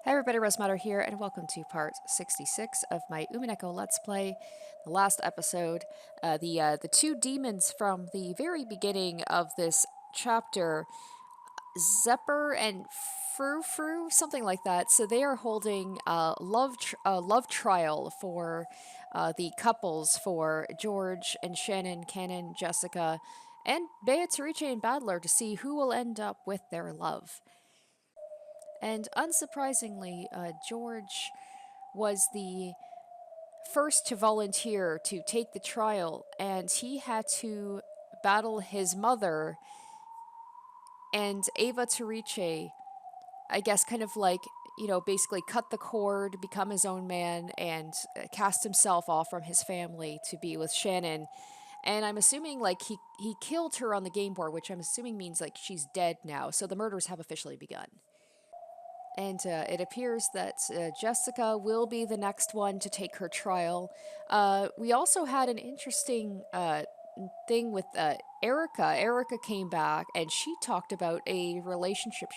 Hi everybody, Rosa here, and welcome to part 66 of my Umineko Let's Play. The last episode, the two demons from the very beginning of this chapter, Zepper and Frou, something like that. So they are holding a love trial for the couples, for George and Shannon, Cannon, Jessica, and Beatrice and Badler to see who will end up with their love. And unsurprisingly, George was the first to volunteer to take the trial, and he had to battle his mother and Ava Torice, I guess, kind of like, basically cut the cord, become his own man, and cast himself off from his family to be with Shannon. And I'm assuming, like, he killed her on the game board, which I'm assuming means, like, she's dead now, so the murders have officially begun. And it appears that Jessica will be the next one to take her trial. We also had an interesting thing with Erica. Erica came back and she talked about a relationship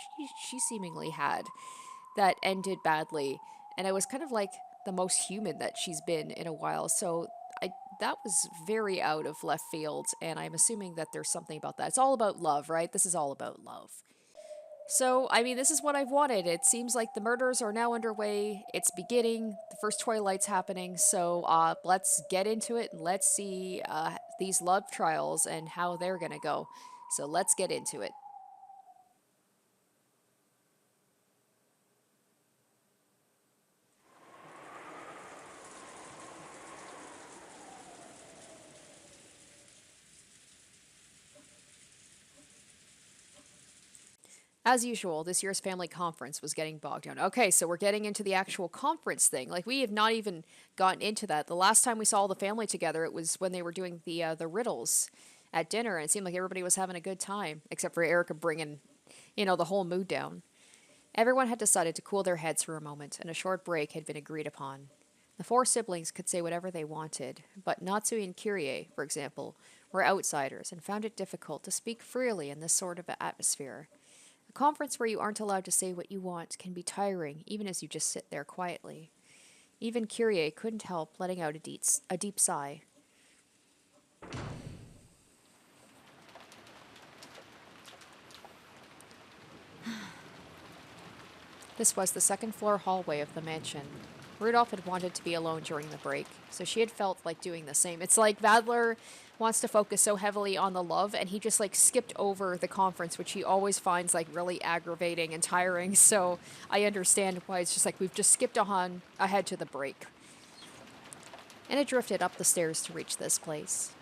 she seemingly had that ended badly. And it was kind of like the most human that she's been in a while. So that was very out of left field. And I'm assuming that there's something about that. It's all about love, right? This is all about love. So, I mean, this is what I've wanted. It seems like the murders are now underway. It's beginning. The first twilight's happening. So, let's get into it and let's see these love trials and how they're gonna go. So, let's get into it. As usual, this year's family conference was getting bogged down. Okay, so we're getting into the actual conference thing. Like, we have not even gotten into that. The last time we saw the family together, it was when they were doing the riddles at dinner, and it seemed like everybody was having a good time, except for Erica bringing, the whole mood down. Everyone had decided to cool their heads for a moment, and a short break had been agreed upon. The four siblings could say whatever they wanted, but Natsuhi and Kyrie, for example, were outsiders and found it difficult to speak freely in this sort of atmosphere. A conference where you aren't allowed to say what you want can be tiring, even as you just sit there quietly. Even Kyrie couldn't help letting out a deep sigh. This was the second-floor hallway of the mansion. Rudolph had wanted to be alone during the break, so she had felt like doing the same. It's like Badler wants to focus so heavily on the love, and he just, like, skipped over the conference, which he always finds, like, really aggravating and tiring, so I understand why it's just like we've just skipped on ahead to the break. And it drifted up the stairs to reach this place.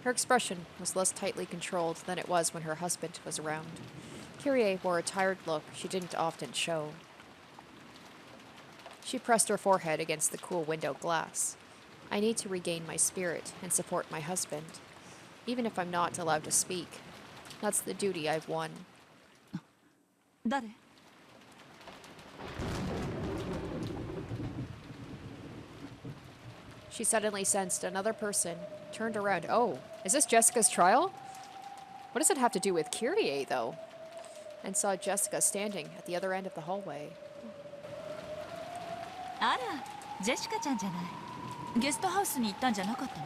Her expression was less tightly controlled than it was when her husband was around. Kyrie wore a tired look she didn't often show. She pressed her forehead against the cool window glass. I need to regain my spirit and support my husband, even if I'm not allowed to speak. That's the duty I've won. 誰? She suddenly sensed another person, turned around. Oh, is this Jessica's trial? What does it have to do with Kyrie, though? And saw Jessica standing at the other end of the hallway. あら、ジェシカちゃんじゃない。ゲストハウスに行ったんじゃなかったの？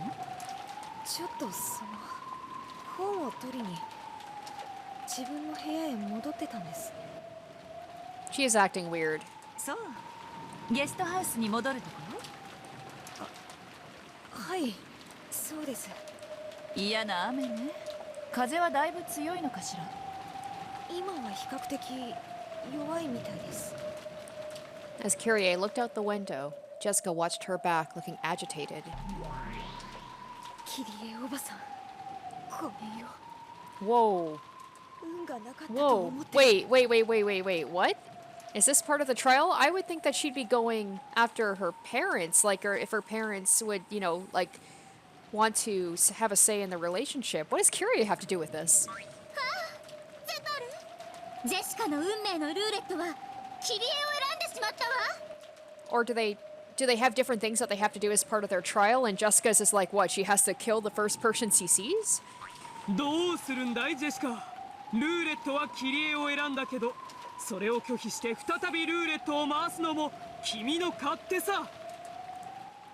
ちょっと本を取りに自分の部屋へ戻ってたんです。 She is acting weird. そう。ゲストハウスに戻るところ？はい、そうです。嫌な雨ね。風はだいぶ強いのかしら。今は比較的弱いみたいです。 As Kyrie looked out the window, Jessica watched her back, looking agitated. キリエおばさん、ごめんよ。 Whoa. 運がなかったと Whoa. 思って。 Wait. What? Is this part of the trial? I would think that she'd be going after her parents, like, or if her parents would, like, want to have a say in the relationship. What does Kyrie have to do with this? ジェシカの運命のルーレットはキリエを選んでしまったわ。 Or do they have different things that they have to do as part of their trial? And Jessica's is like, what? She has to kill the first person she sees? どうするんだいジェシカ。ルーレットはキリエを選んだけどそれを拒否して再びルーレットを回すのも君の勝手さ。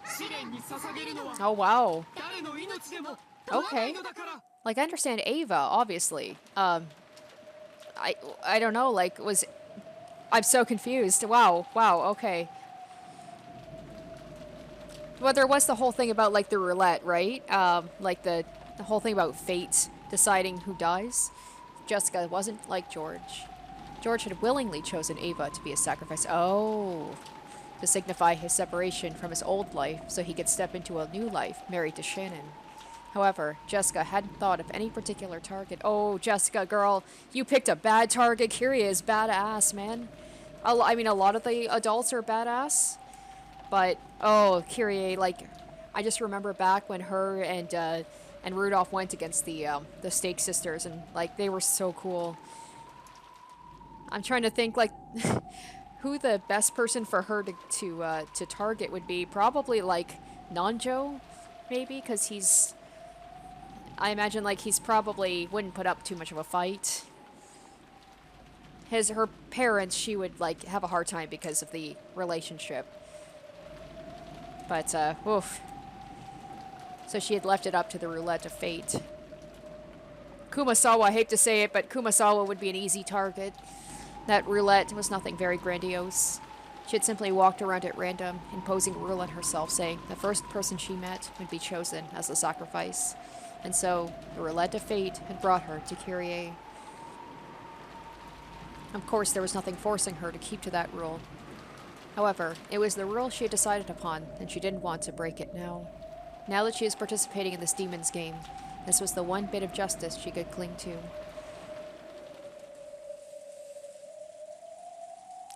試練に捧げるのは Oh wow. 誰の命でも問わないのだから。Like I understand Ava, obviously. I don't know, like I'm so confused. Wow, okay. Well, there was the whole thing about like the roulette, right? Like the whole thing about fate deciding who dies. Jessica wasn't like George. George had willingly chosen Ava to be a sacrifice. Oh, to signify his separation from his old life so he could step into a new life, married to Shannon. However, Jessica hadn't thought of any particular target. Oh, Jessica, girl, you picked a bad target. Kyrie is badass, man. I mean, a lot of the adults are badass. But, oh, Kyrie, like, I just remember back when her and Rudolph went against the Stake Sisters, and, like, they were so cool. I'm trying to think, like, who the best person for her to target would be. Probably, like, Nanjo, maybe, because he's... I imagine, like, he's probably wouldn't put up too much of a fight. Her parents, she would, like, have a hard time because of the relationship. But, oof. So she had left it up to the roulette of fate. Kumasawa, I hate to say it, but Kumasawa would be an easy target. That roulette was nothing very grandiose. She had simply walked around at random, imposing rule on herself, saying the first person she met would be chosen as the sacrifice. And so, the roulette of fate had brought her to Kyrie. Of course, there was nothing forcing her to keep to that rule. However, it was the rule she had decided upon, and she didn't want to break it now. Now that she is participating in this demon's game, this was the one bit of justice she could cling to.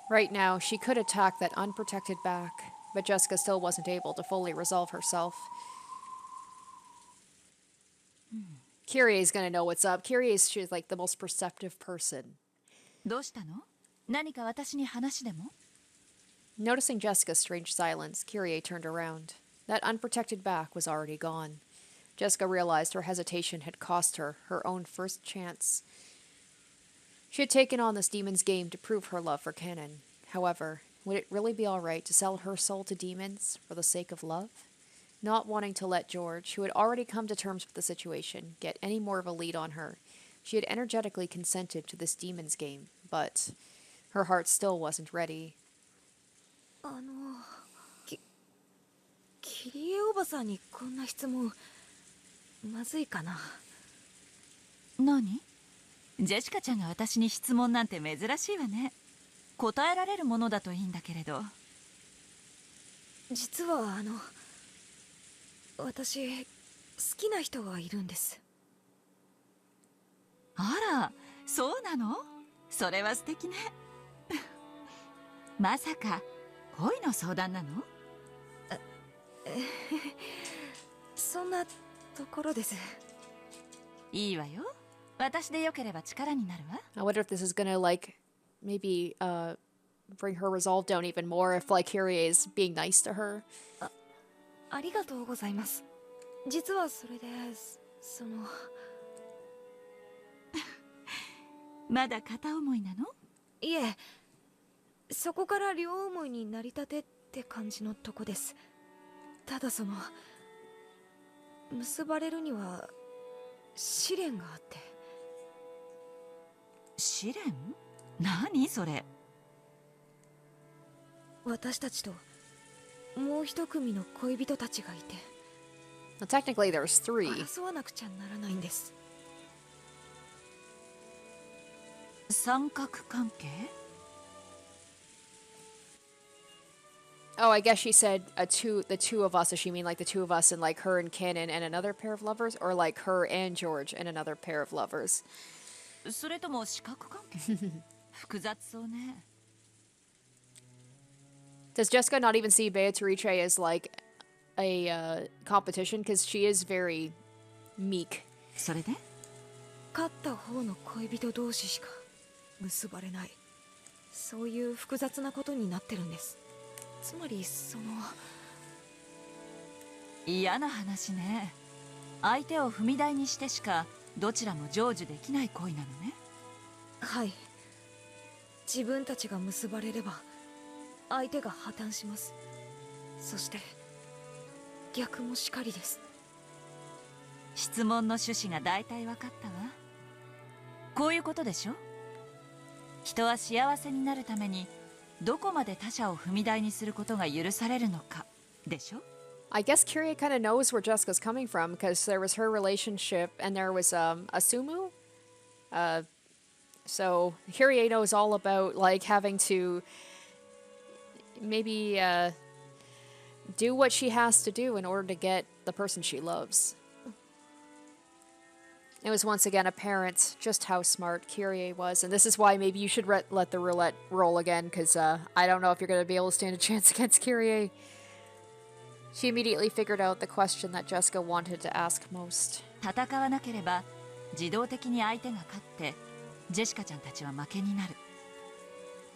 Right now, she could attack that unprotected back, but Jessica still wasn't able to fully resolve herself. Kyrie's gonna know what's up. She's like the most perceptive person. どうしたの？何か私に話でも？ Noticing Jessica's strange silence, Kyrie turned around. That unprotected back was already gone. Jessica realized her hesitation had cost her her own first chance. She had taken on this demon's game to prove her love for Cannon. However, would it really be alright to sell her soul to demons for the sake of love? Not wanting to let George, who had already come to terms with the situation, get any more of a lead on her, she had energetically consented to this demon's game, but her heart still wasn't ready. キリエおばさんにこんな質問まずいかな。何？ジェシカちゃんが私に質問なんて珍しいわね。答えられるものだといいんだけれど。実は私好きな人がいるんです。あら、そうなの？それは素敵ね。まさか恋の相談なの？そんなところです。いいわよ。私でよければ力になるわ。I wonder if this is gonna, like, maybe, bring her resolve down even more if, like, Kyrie is being nice to her. ありがとうございます。実はそれで、まだ片思いなの？いえ、そこから両思いになりたてって感じのとこです。ただ結ばれるには試練があって。試練？何それ？私たちともう一組の恋人たちがいて。Well, technically there's 3. 争わなくちゃならないんです。三角関係？ Oh, I guess she said the two of us. Does she mean like the two of us and like her and Cannon and another pair of lovers, or like her and George and another pair of lovers? それとも四角関係？複雑そうね。Does Jessica not even see Beatrice as like a competition? Because she is very meek. それで？勝った方の恋人同士しか結ばれない。そういう複雑なことになってるんです。つまり嫌な話ね。相手を踏み台にしてしかどちらも成就できない恋なのね。はい。自分たちが結ばれれば相手が破綻します。そして逆もしかりです。質問の趣旨が大体分かったわ。こういうことでしょ。人は幸せになるためにどこまで他者を踏み台にすることが許されるのかでしょ。 I guess Kyrie kind of knows where Jessica's coming from because there was her relationship and there was Asumu. So Kyrie knows all about like having to maybe do what she has to do in order to get the person she loves. It was once again apparent just how smart Kyrie was, and this is why maybe you should let the roulette roll again, because I don't know if you're going to be able to stand a chance against Kyrie. She immediately figured out the question that Jessica wanted to ask most. 戦わなければ自動的に相手が勝ってジェシカちゃんたちは負けになる。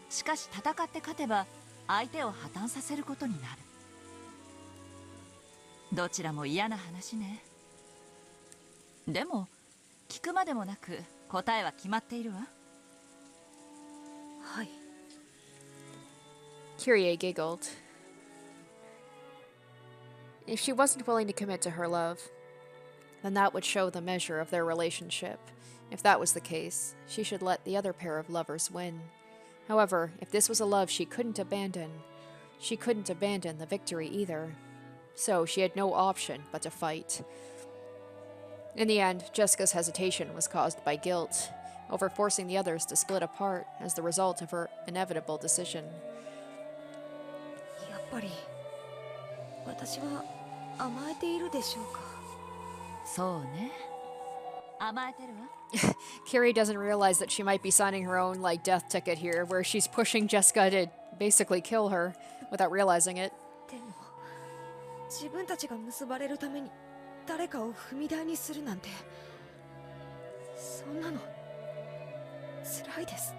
しかし戦って勝てば相手を破綻させることになる。どちらも嫌な話ね。でも聞くまでもなく答えは決まっているわ。はい。Kyrie giggled. If she wasn't willing to commit to her love, then that would show the measure of their relationship. If that was the case, she should let the other pair of lovers win. However, if this was a love she couldn't abandon the victory either. So she had no option but to fight. In the end, Jessica's hesitation was caused by guilt, over forcing the others to split apart as the result of her inevitable decision. やっぱり私は甘えているでしょうか。そうね。甘えてるわ。Kyrie doesn't realize that she might be signing her own like death ticket here, where she's pushing Jessica to basically kill her without realizing it. でも自分たちが結ばれるために誰かを踏み台にするなんて、そんなの辛いです。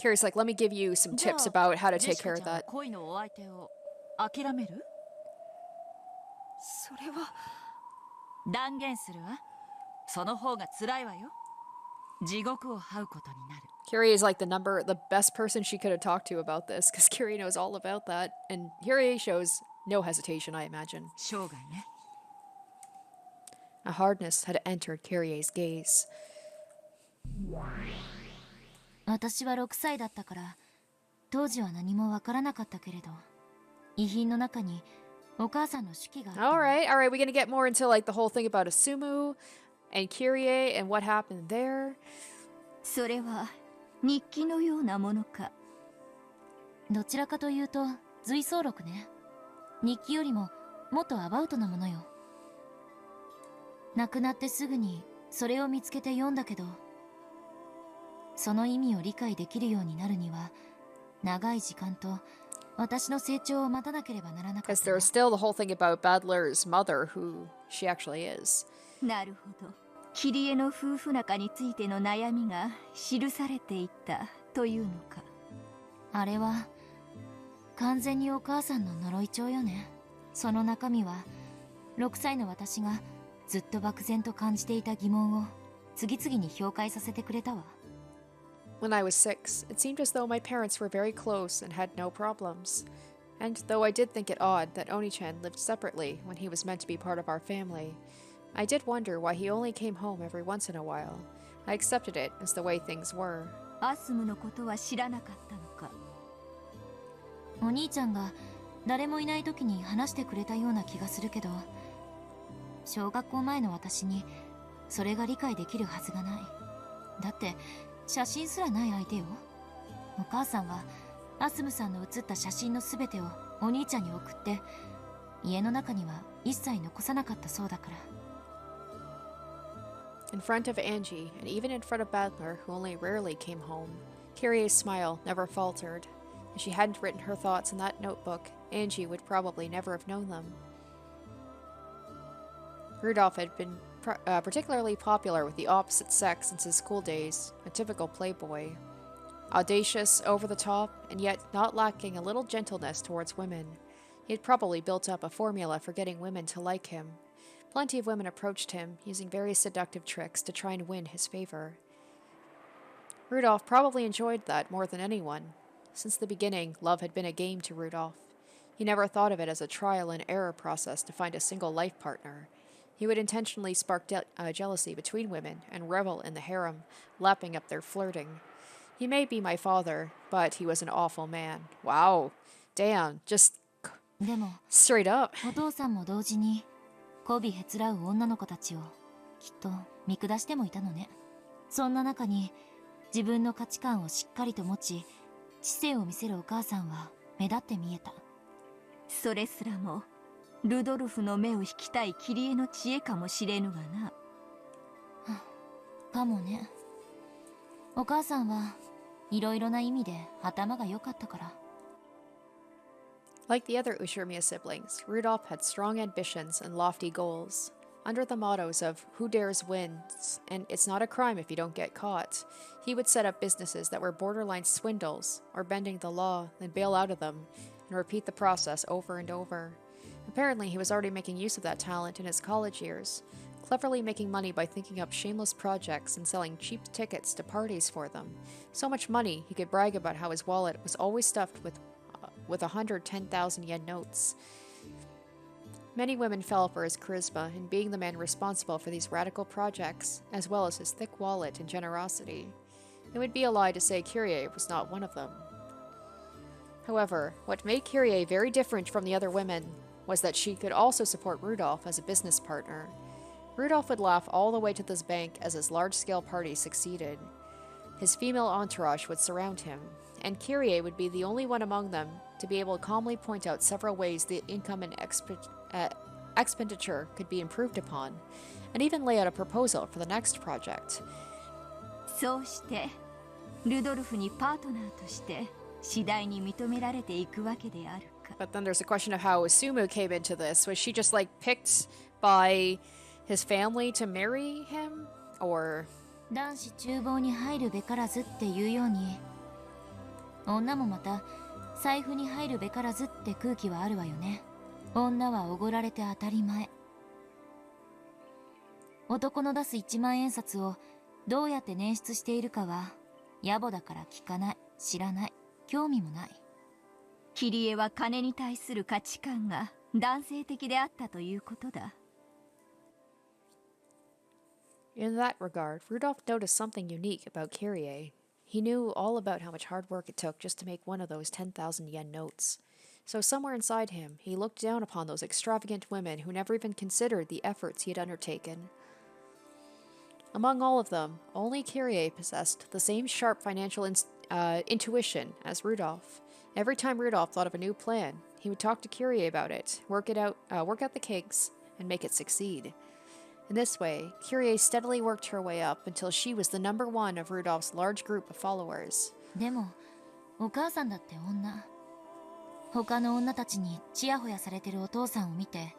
Kyrie's like, let me give you some tips about how to take care of that. 恋のお相手を諦める？それは断言するわ。その方が辛いわよ。地獄を這うことになる。Kyrie is like the best person she could have talked to about this, because Kyrie knows all about that, and Kyrie shows no hesitation, I imagine. 生涯ね。A hardness had entered Kyrie's gaze. 私は6歳だったから当時は何もわからなかったけれど、遺品の中にお母さんの手記があった。Alright, we're gonna get more into like the whole thing about Asumu and Kyrie and what happened there. それは日記のようなものか。どちらかというと随想録ね。日記よりももっとアバウトなものよ。亡くなってすぐにそれを見つけて読んだけど、その意味を理解できるようになるには長い時間と私の成長を待たなければならなかっ Because た there's still the whole thing about Badler's mother, who she actually is. なるほど。キリエの夫婦仲についての悩みが記されていたというのか。あれは完全にお母さんの呪い帳よね。その中身は6歳の私がずっと漠然と感じていた疑問を次々に表解させてくれたわ。When I was 6, it seemed as though my parents were very close and had no problems. And though I did think it odd that Oni-chan lived separately when he was meant to be part of our family, I did wonder why he only came home every once in a while. I accepted it as the way things were. アスムのことは知らなかったのか。お兄ちゃんが誰もいない時に話してくれたような気がするけど、小学校前の私にそれが理解できるはずがない。だって写真すらない相手よ。お母さんはアスムさんの写った写真のすべてをお兄ちゃんに送って、家の中には一切残さなかったそうだから。In front of Angie, and even in front of Badler, who only rarely came home, Kyrie's smile never faltered. If she hadn't written her thoughts in that notebook, Angie would probably never have known them. Rudolph had been particularly popular with the opposite sex since his school days, a typical playboy. Audacious, over the top, and yet not lacking a little gentleness towards women, he had probably built up a formula for getting women to like him. Plenty of women approached him, using various seductive tricks to try and win his favor. Rudolph probably enjoyed that more than anyone. Since the beginning, love had been a game to Rudolph. He never thought of it as a trial and error process to find a single life partner. He would intentionally spark jealousy between women and revel in the harem, lapping up their flirting. He may be my father, but he was an awful man. Wow. Damn. Just でも straight up. お父さんも同時に媚びへつらう女の子たちをきっと見下してもいたのね。そんな中に自分の価値観をしっかりと持ち知性を見せるお母さんは目立って見えた。それすらもルドルフの目を引きたいキリエの知恵かもしれぬがな。かもね。お母さんはいろいろな意味で頭が良かったから。Like the other Ushiromiya siblings, Rudolph had strong ambitions and lofty goals. Under the mottos of who dares wins and it's not a crime if you don't get caught, he would set up businesses that were borderline swindles or bending the law, then bail out of them, and repeat the process over and over. Apparently, he was already making use of that talent in his college years, cleverly making money by thinking up shameless projects and selling cheap tickets to parties for them. So much money, he could brag about how his wallet was always stuffed with 110,000 yen notes. Many women fell for his charisma and being the man responsible for these radical projects, as well as his thick wallet and generosity. It would be a lie to say Kyrie was not one of them. However, what made Kyrie very different from the other women was that she could also support Rudolph as a business partner. Rudolph would laugh all the way to this bank as his large-scale party succeeded. His female entourage would surround him, and Kyrie would be the only one among them to be able to calmly point out several ways the income and expenditure could be improved upon, and even lay out a proposal for the next project. そうしてルドルフにパートナーとして次第に認められていくわけであるか。 But then there's a question of how Sumu came into this. Was she just like picked by his family to marry him? Or 男子厨房に入るべからずっていうように女もまた財布に入るべからずって空気はあるわよね。女はおごられて当たり前。男の出す1万円札をどうやって捻出しているかは野暮だから聞かない、知らない、興味もない。キリエは金に対する価値観が男性的であったということだ。in that regard, Rudolph noticed something unique about Kyrie. He knew all about how much hard work it took just to make one of those 10,000 yen notes. So somewhere inside him, he looked down upon those extravagant women who never even considered the efforts he had undertaken. Among all of them, only Kyrie possessed the same sharp financial intuition as Rudolph. Every time Rudolph thought of a new plan, he would talk to Kyrie about it, work out the kinks, and make it succeed. In this way, Kyrie steadily worked her way up until she was the number one of Rudolph's large group of followers. でも、お母さんだって女。他の女たちにちやほやされてるお父さんを見て、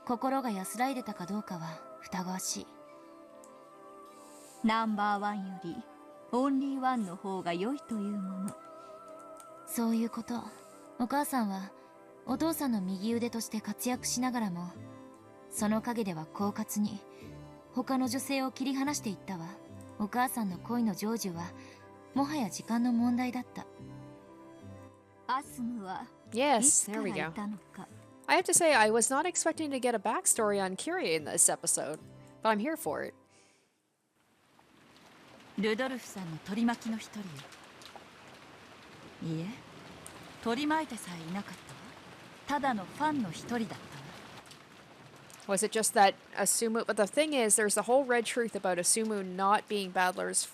心が安らいでたかどうかは疑わしい。ナンバーワンよりオンリーワンの方が良いというもの。そういうこと。お母さんはお父さんの右腕として活躍しながらも、その陰では狡猾に他の女性を切り離していったわ。お母さんの恋の成就はもはや時間の問題だった。アスムは Yes, there we いつから go. いたのか。 I have to say, I was not expecting to get a backstory on Kyrie in this episode, but I'm here for it. ルドルフさんの取り巻きの一人よ。いいえ、取り巻いてさえいなかったわ。ただのファンの一人だったわ。Was it just that Asumu... But the thing is, there's the whole red truth about Asumu not being Badler's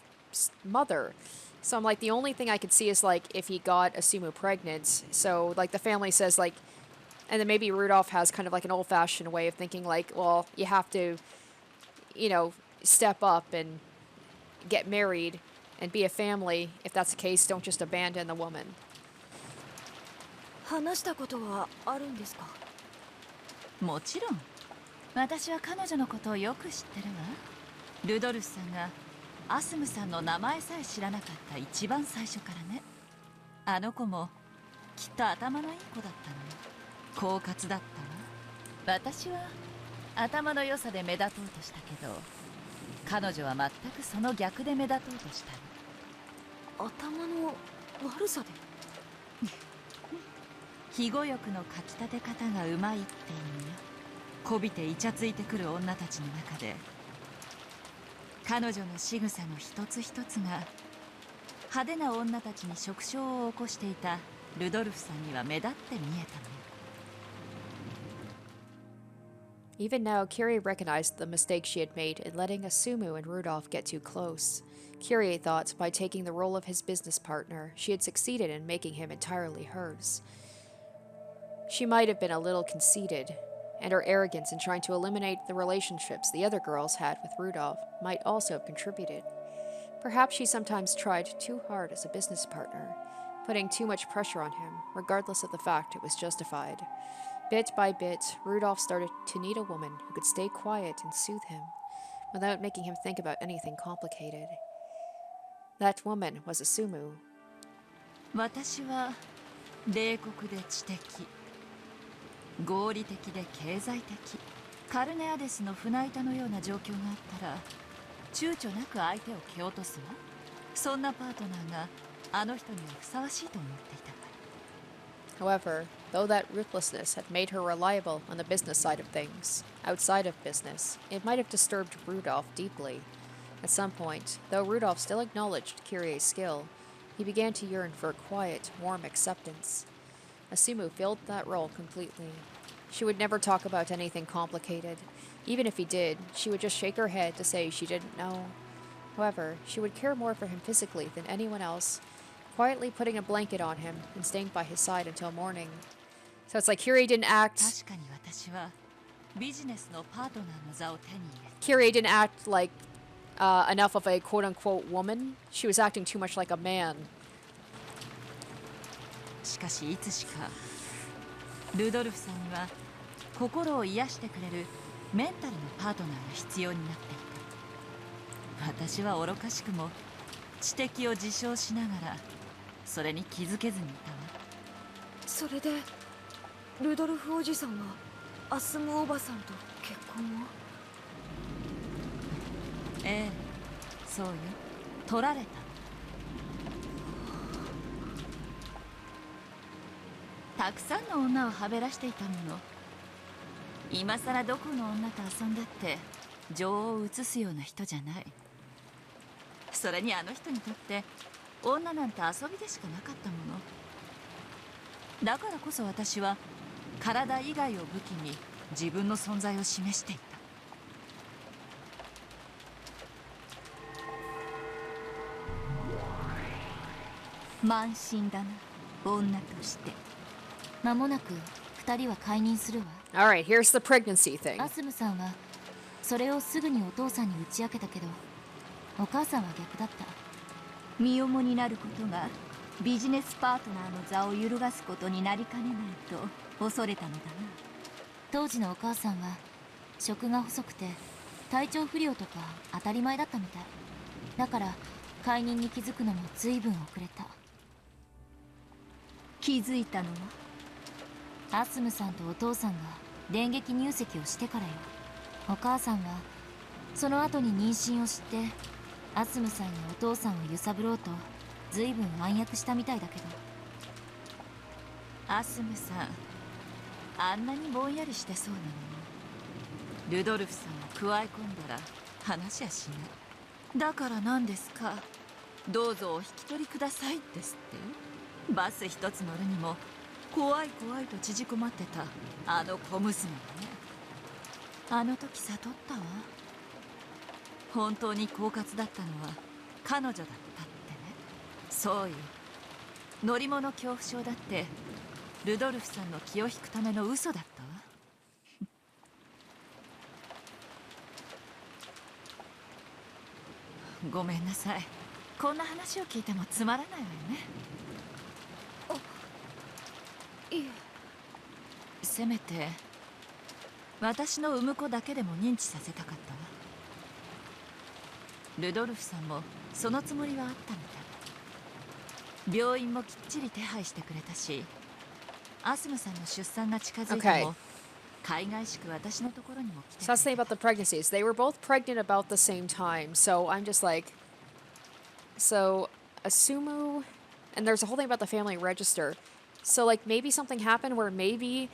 mother. So I'm like, the only thing I could see is, like, if he got Asumu pregnant. So, like, the family says, like... And then maybe Rudolph has kind of, like, an old-fashioned way of thinking, like, well, you have to, you know, step up and get married and be a family. If that's the case, don't just abandon the woman. 話したことはあるんですか？もちろん。私は彼女のことをよく知ってるわ。ルドルフさんがアスムさんの名前さえ知らなかった一番最初からね。あの子もきっと頭のいい子だったのよ。狡猾だったわ。私は頭の良さで目立とうとしたけど、彼女は全くその逆で目立とうとしたの。頭の悪さで。肥後欲のかきたて方がうまいって意味よ。こびてイチャついてくる女たちの中で彼女の仕草の一つ一つが派手な女たちに触傷を起こしていたルドルフさんには目立って見えたのよ。Even now, Kyrie recognized the mistake she had made in letting Asumu and Rudolph get too close. Kyrie thought by taking the role of his business partner, she had succeeded in making him entirely hers. She might have been a little conceited, and her arrogance in trying to eliminate the relationships the other girls had with Rudolph might also have contributed. Perhaps she sometimes tried too hard as a business partner, putting too much pressure on him, regardless of the fact it was justified. Bit by bit, Rudolph started to need a woman who could stay quiet and soothe him, without making him think about anything complicated. That woman was Asumu. 私は冷酷で知的、合理的で経済的、カルネアデスの船板のような状況があったら躊躇なく相手を蹴落とすわ。そんなパートナーがあの人にはふさわしいと思っていたから。However, though that ruthlessness had made her reliable on the business side of things, outside of business, it might have disturbed Rudolph deeply. At some point, though Rudolph still acknowledged Kyrie's skill, he began to yearn for a quiet, warm acceptance. Asumu filled that role completely. She would never talk about anything complicated. Even if he did, she would just shake her head to say she didn't know. However, she would care more for him physically than anyone else, quietly putting a blanket on him and staying by his side until morning. So it's like Kyrie didn't act... 確かに私はビジネスのパートナーの座を手に入れた。 Kyrie didn't act like enough of a quote-unquote woman. She was acting too much like a man. しかしいつしかルドルフさんには心を癒してくれるメンタルのパートナーが必要になっていた。私は愚かしくも知的を自称しながらそれに気づけずにいたわ。それでルドルフおじさんはアスムおばさんと結婚を？ええ、そうよ。取られた。たくさんの女をはべらしていたもの。今さらどこの女と遊んだって情を移すような人じゃない。それにあの人にとって女なんて遊びでしかなかったもの。だからこそ私は体以外を武器に自分の存在を示していた。慢心だな、女として。間もなく2人は解任するわ。 Alright, here's the pregnancy thing. アスムさんはそれをすぐにお父さんに打ち明けたけど、お母さんは逆だった。身重になることがビジネスパートナーの座を揺るがすことになりかねないと恐れたのだな。当時のお母さんは食が細くて体調不良とか当たり前だったみたいだから、解任に気づくのも随分遅れた。気づいたのはアスムさんとお父さんが電撃入籍をしてからよ。お母さんはその後に妊娠を知ってアスムさんやお父さんを揺さぶろうと随分暗躍したみたいだけど。アスムさん、あんなにぼんやりしてそうなのにルドルフさんを加え込んだら話やしない。だから何ですか、どうぞお引き取りくださいですってよ。バス一つ乗るにも怖い怖いと縮こまってたあの小娘がね。あの時悟ったわ。本当に狡猾だったのは彼女だったってね。そうよ、乗り物恐怖症だってルドルフさんの気を引くための嘘だったわ。ごめんなさい、こんな話を聞いてもつまらないわよね。いえ。せめて私の産む子だけでも認知させたかったわ。ルドルフさんもそのつもりはあったみたい。病院もきっちり手配してくれたし、アスムさんの出産が近づいても、海外しく私のところにも来てくれた。 So that's the thing about the pregnancies. They were both pregnant about the same time. So I'm just like... So Asumu, and there's a whole thing about the family register. So, like, maybe something happened where maybe,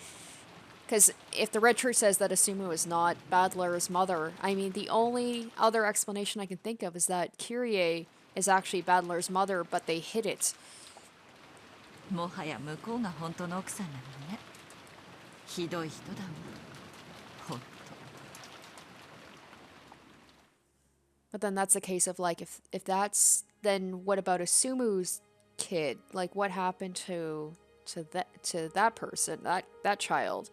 because if the red truth says that Asumu is not Badler's mother, I mean, the only other explanation I can think of is that Kyrie is actually Badler's mother, but they hid it. もはや向こうが本当の奥さんなのね。ひどい人だわ。ほんと。But then that's a case of, like, if that's, then what about Asumu's kid? Like, what happened to that person, that child?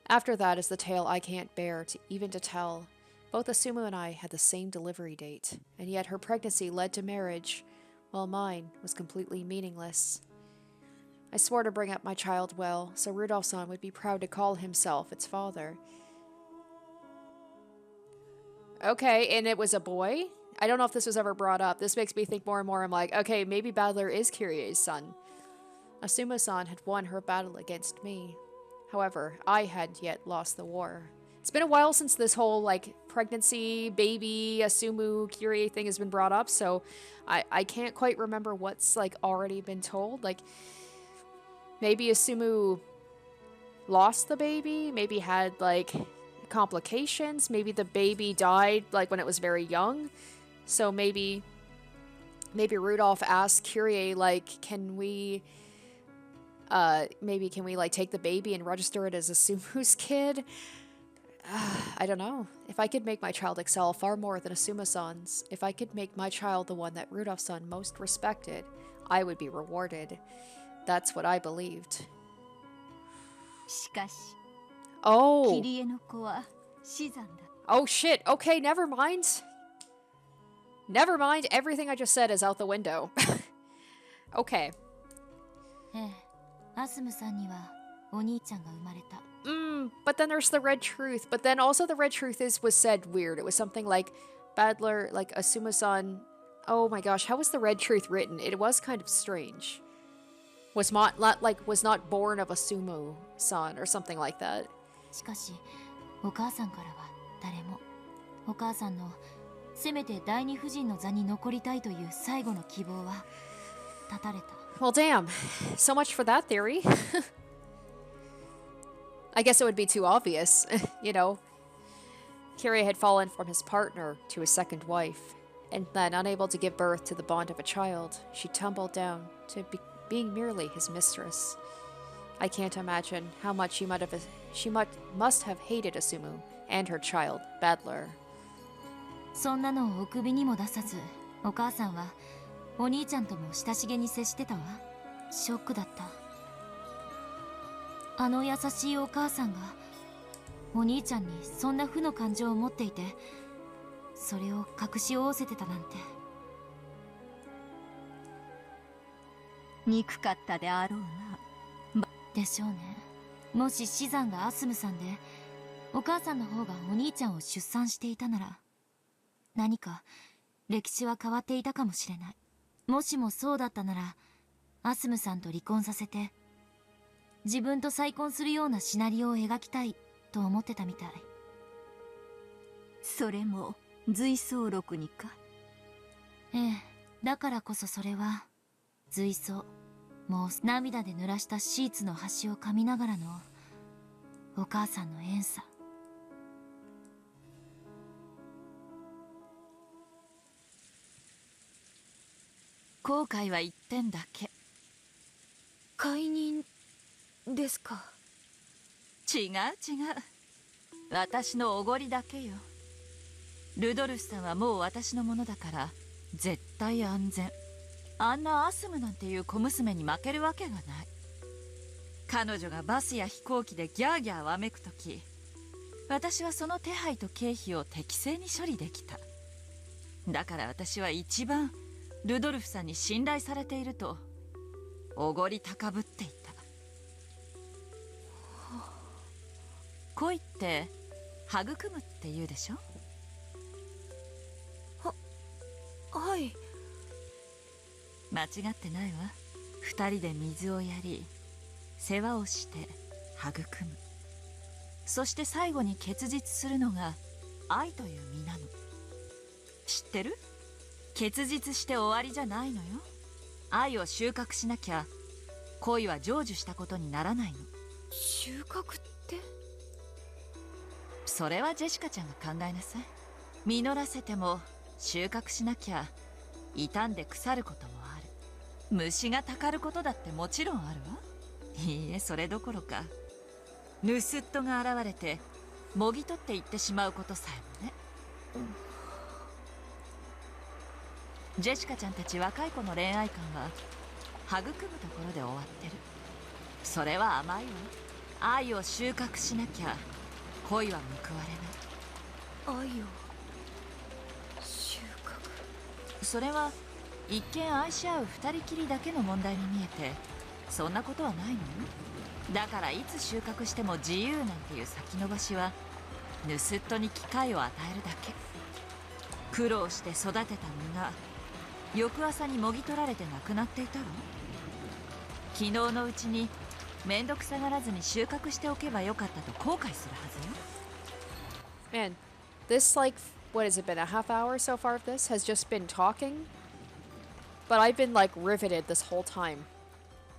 After that is the tale I can't bear even to tell. Both Asumu and I had the same delivery date, and yet her pregnancy led to marriage, while mine was completely meaningless. I swore to bring up my child well, so Rudolph-san would be proud to call himself its father. Okay, and it was a boy? I don't know if this was ever brought up. This makes me think more and more. I'm like, okay, maybe Badler is Kyrie's son. Asuma-san had won her battle against me. However, I hadn't yet lost the war. It's been a while since this whole, like, pregnancy, baby, Asumu, Kyrie thing has been brought up, so I can't quite remember what's, like, already been told. Like, maybe Asumu lost the baby, maybe had, like, complications, maybe the baby died, like, when it was very young, so maybe Rudolph asked Kyrie, like, can we like take the baby and register it as Asumu's kid? I don't know. If I could make my child excel far more than Asuma-san's, if I could make my child the one that Rudolph-san most respected, I would be rewarded. That's what I believed. しかし Oh. キリエの子は死産だ。 Oh shit. Okay, never mind. Never mind. Everything I just said is out the window. Okay. ええ、アスムさんにはお兄ちゃんが生まれた。 But then there's the red truth. But then also the red truth was said weird. It was something like Badler, like Asuma-san. Oh my gosh, how was the red truth written? It was kind of strange. Was not born of Asumu-san or something like that. しかしお母さんからは誰もお母さんのせめて第二夫人の座に残りたいという最後の希望は絶たれた。 Well, damn. So much for that theory. I guess it would be too obvious, you know. Kyrie had fallen from his partner to his second wife, and then, unable to give birth to the bond of a child, she tumbled down to being merely his mistress. I can't imagine how much she must have hated Asumu and her child, Badler. そんなのをお首にも出さず、お母さんはお兄ちゃんとも親しげに接してたわ。ショックだった。あの優しいお母さんがお兄ちゃんにそんな負の感情を持っていて、それを隠しおおせてたなんて。憎かったであろうな。でしょうね。もし死産がアスムさんで、お母さんの方がお兄ちゃんを出産していたなら、何か歴史は変わっていたかもしれない。もしもそうだったなら、アスムさんと離婚させて、自分と再婚するようなシナリオを描きたいと思ってたみたい。それも随想録にか。ええ、だからこそそれは随想。もう涙で濡らしたシーツの端を噛みながらのお母さんの怨嗟。後悔は一点だけ。解任ですか。違う違う、私のおごりだけよ。ルドルフさんはもう私のものだから絶対安全。あんなアスムなんていう小娘に負けるわけがない。彼女がバスや飛行機でギャーギャーわめくとき、私はその手配と経費を適正に処理できた。だから私は一番ルドルフさんに信頼されているとおごり高ぶっていた。恋って育むって言うでしょ。はい。間違ってないわ。二人で水をやり世話をして育む、そして最後に結実するのが愛という実なの。知ってる？結実して終わりじゃないのよ。愛を収穫しなきゃ恋は成就したことにならないの。収穫って？それはジェシカちゃんが考えなさい。実らせても収穫しなきゃ傷んで腐ることもある。虫がたかることだってもちろんあるわ。いいえ、それどころか盗っ人が現れてもぎ取っていってしまうことさえもね。ジェシカちゃんたち若い子の恋愛観は育むところで終わってる。それは甘いわ。愛を収穫しなきゃ恋は報われない。愛を収穫。それは一見愛し合う二人きりだけの問題に見えて、そんなことはないのよ。だからいつ収穫しても自由なんていう先延ばしは盗っ人に機会を与えるだけ。苦労して育てた実が翌朝にもぎ取られてなくなっていたろ。昨日のうちにめんどくさがらずに収穫しておけばよかったと後悔するはずよ。 Man, this, like, what has it been, a half hour so far of this has just been talking? But I've been, like, riveted this whole time.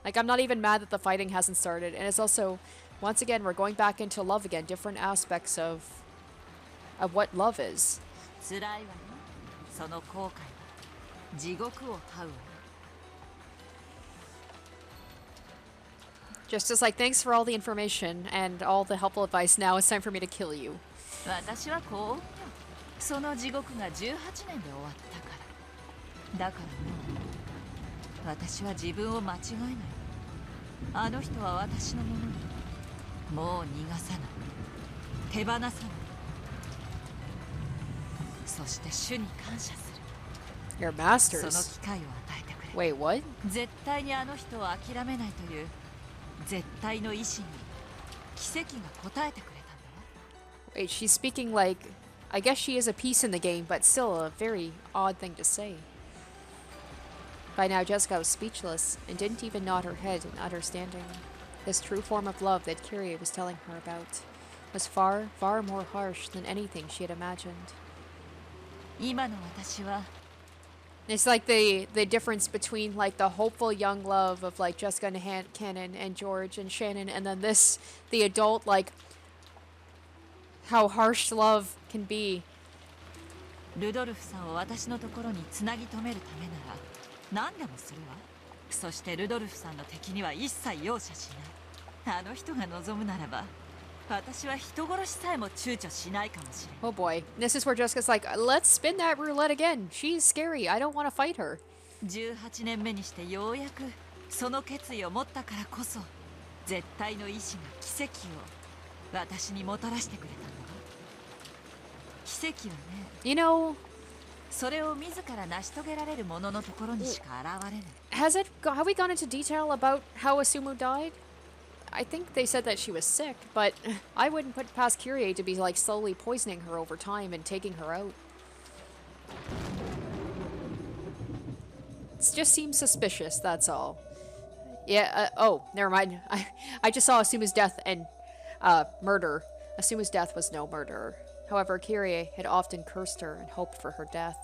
Like, I'm not even mad that the fighting hasn't started. And it's also, once again, we're going back into love again, different aspects of what love is. 辛いわね。その後悔は地獄を這うわ。 Just as like, thanks for all the information and all the helpful advice. Now it's time for me to kill you. 私はこう思う。その地獄が18年で終わったから。だからもう私は自分を間違えない。あの人は私のものにもう逃がさない。手放さない。そして主に感謝する。 Your その masters. 機会を与えてくれ。 Wait, what? 絶対にあの人を諦めないという絶対の意志に奇跡が応えてくれたんだわ。 Wait, she's speaking like, I guess she is a piece in the game, but still a very odd thing to say. By now, Jessica was speechless and didn't even nod her head in understanding. This true form of love that Kyrie was telling her about was far, far more harsh than anything she had imagined. 今の私は It's like the difference between like the hopeful young love of like Jessica and Cannon and George and Shannon, and then this, the adult, like how harsh love can be. ルドルフさんを私のところにつなぎ止めるためなら何でもするわ。そしてルドルフさんの敵には一切容赦しない。あの人が望むならば私は人殺しさえも躊躇しないかもしれない。 Oh boy. This is where Jessica's like, let's spin that roulette again. She's scary. I don't want to fight her. 18年目にしてようやくその決意を持ったからこそ絶対の意志が奇跡を私にもたらしてくれたんだわ。奇跡はね、 You know, それを自ら成し遂げられる者のところにしか現れない。 have we gone into detail about how Asumu died? I think they said that she was sick, but I wouldn't put past Kyrie to be like slowly poisoning her over time and taking her out. It just seems suspicious, that's all. Yeah, oh, never mind. I just saw Asumu's death and murder. Asumu's death was no murder. However, Kyrie had often cursed her and hoped for her death.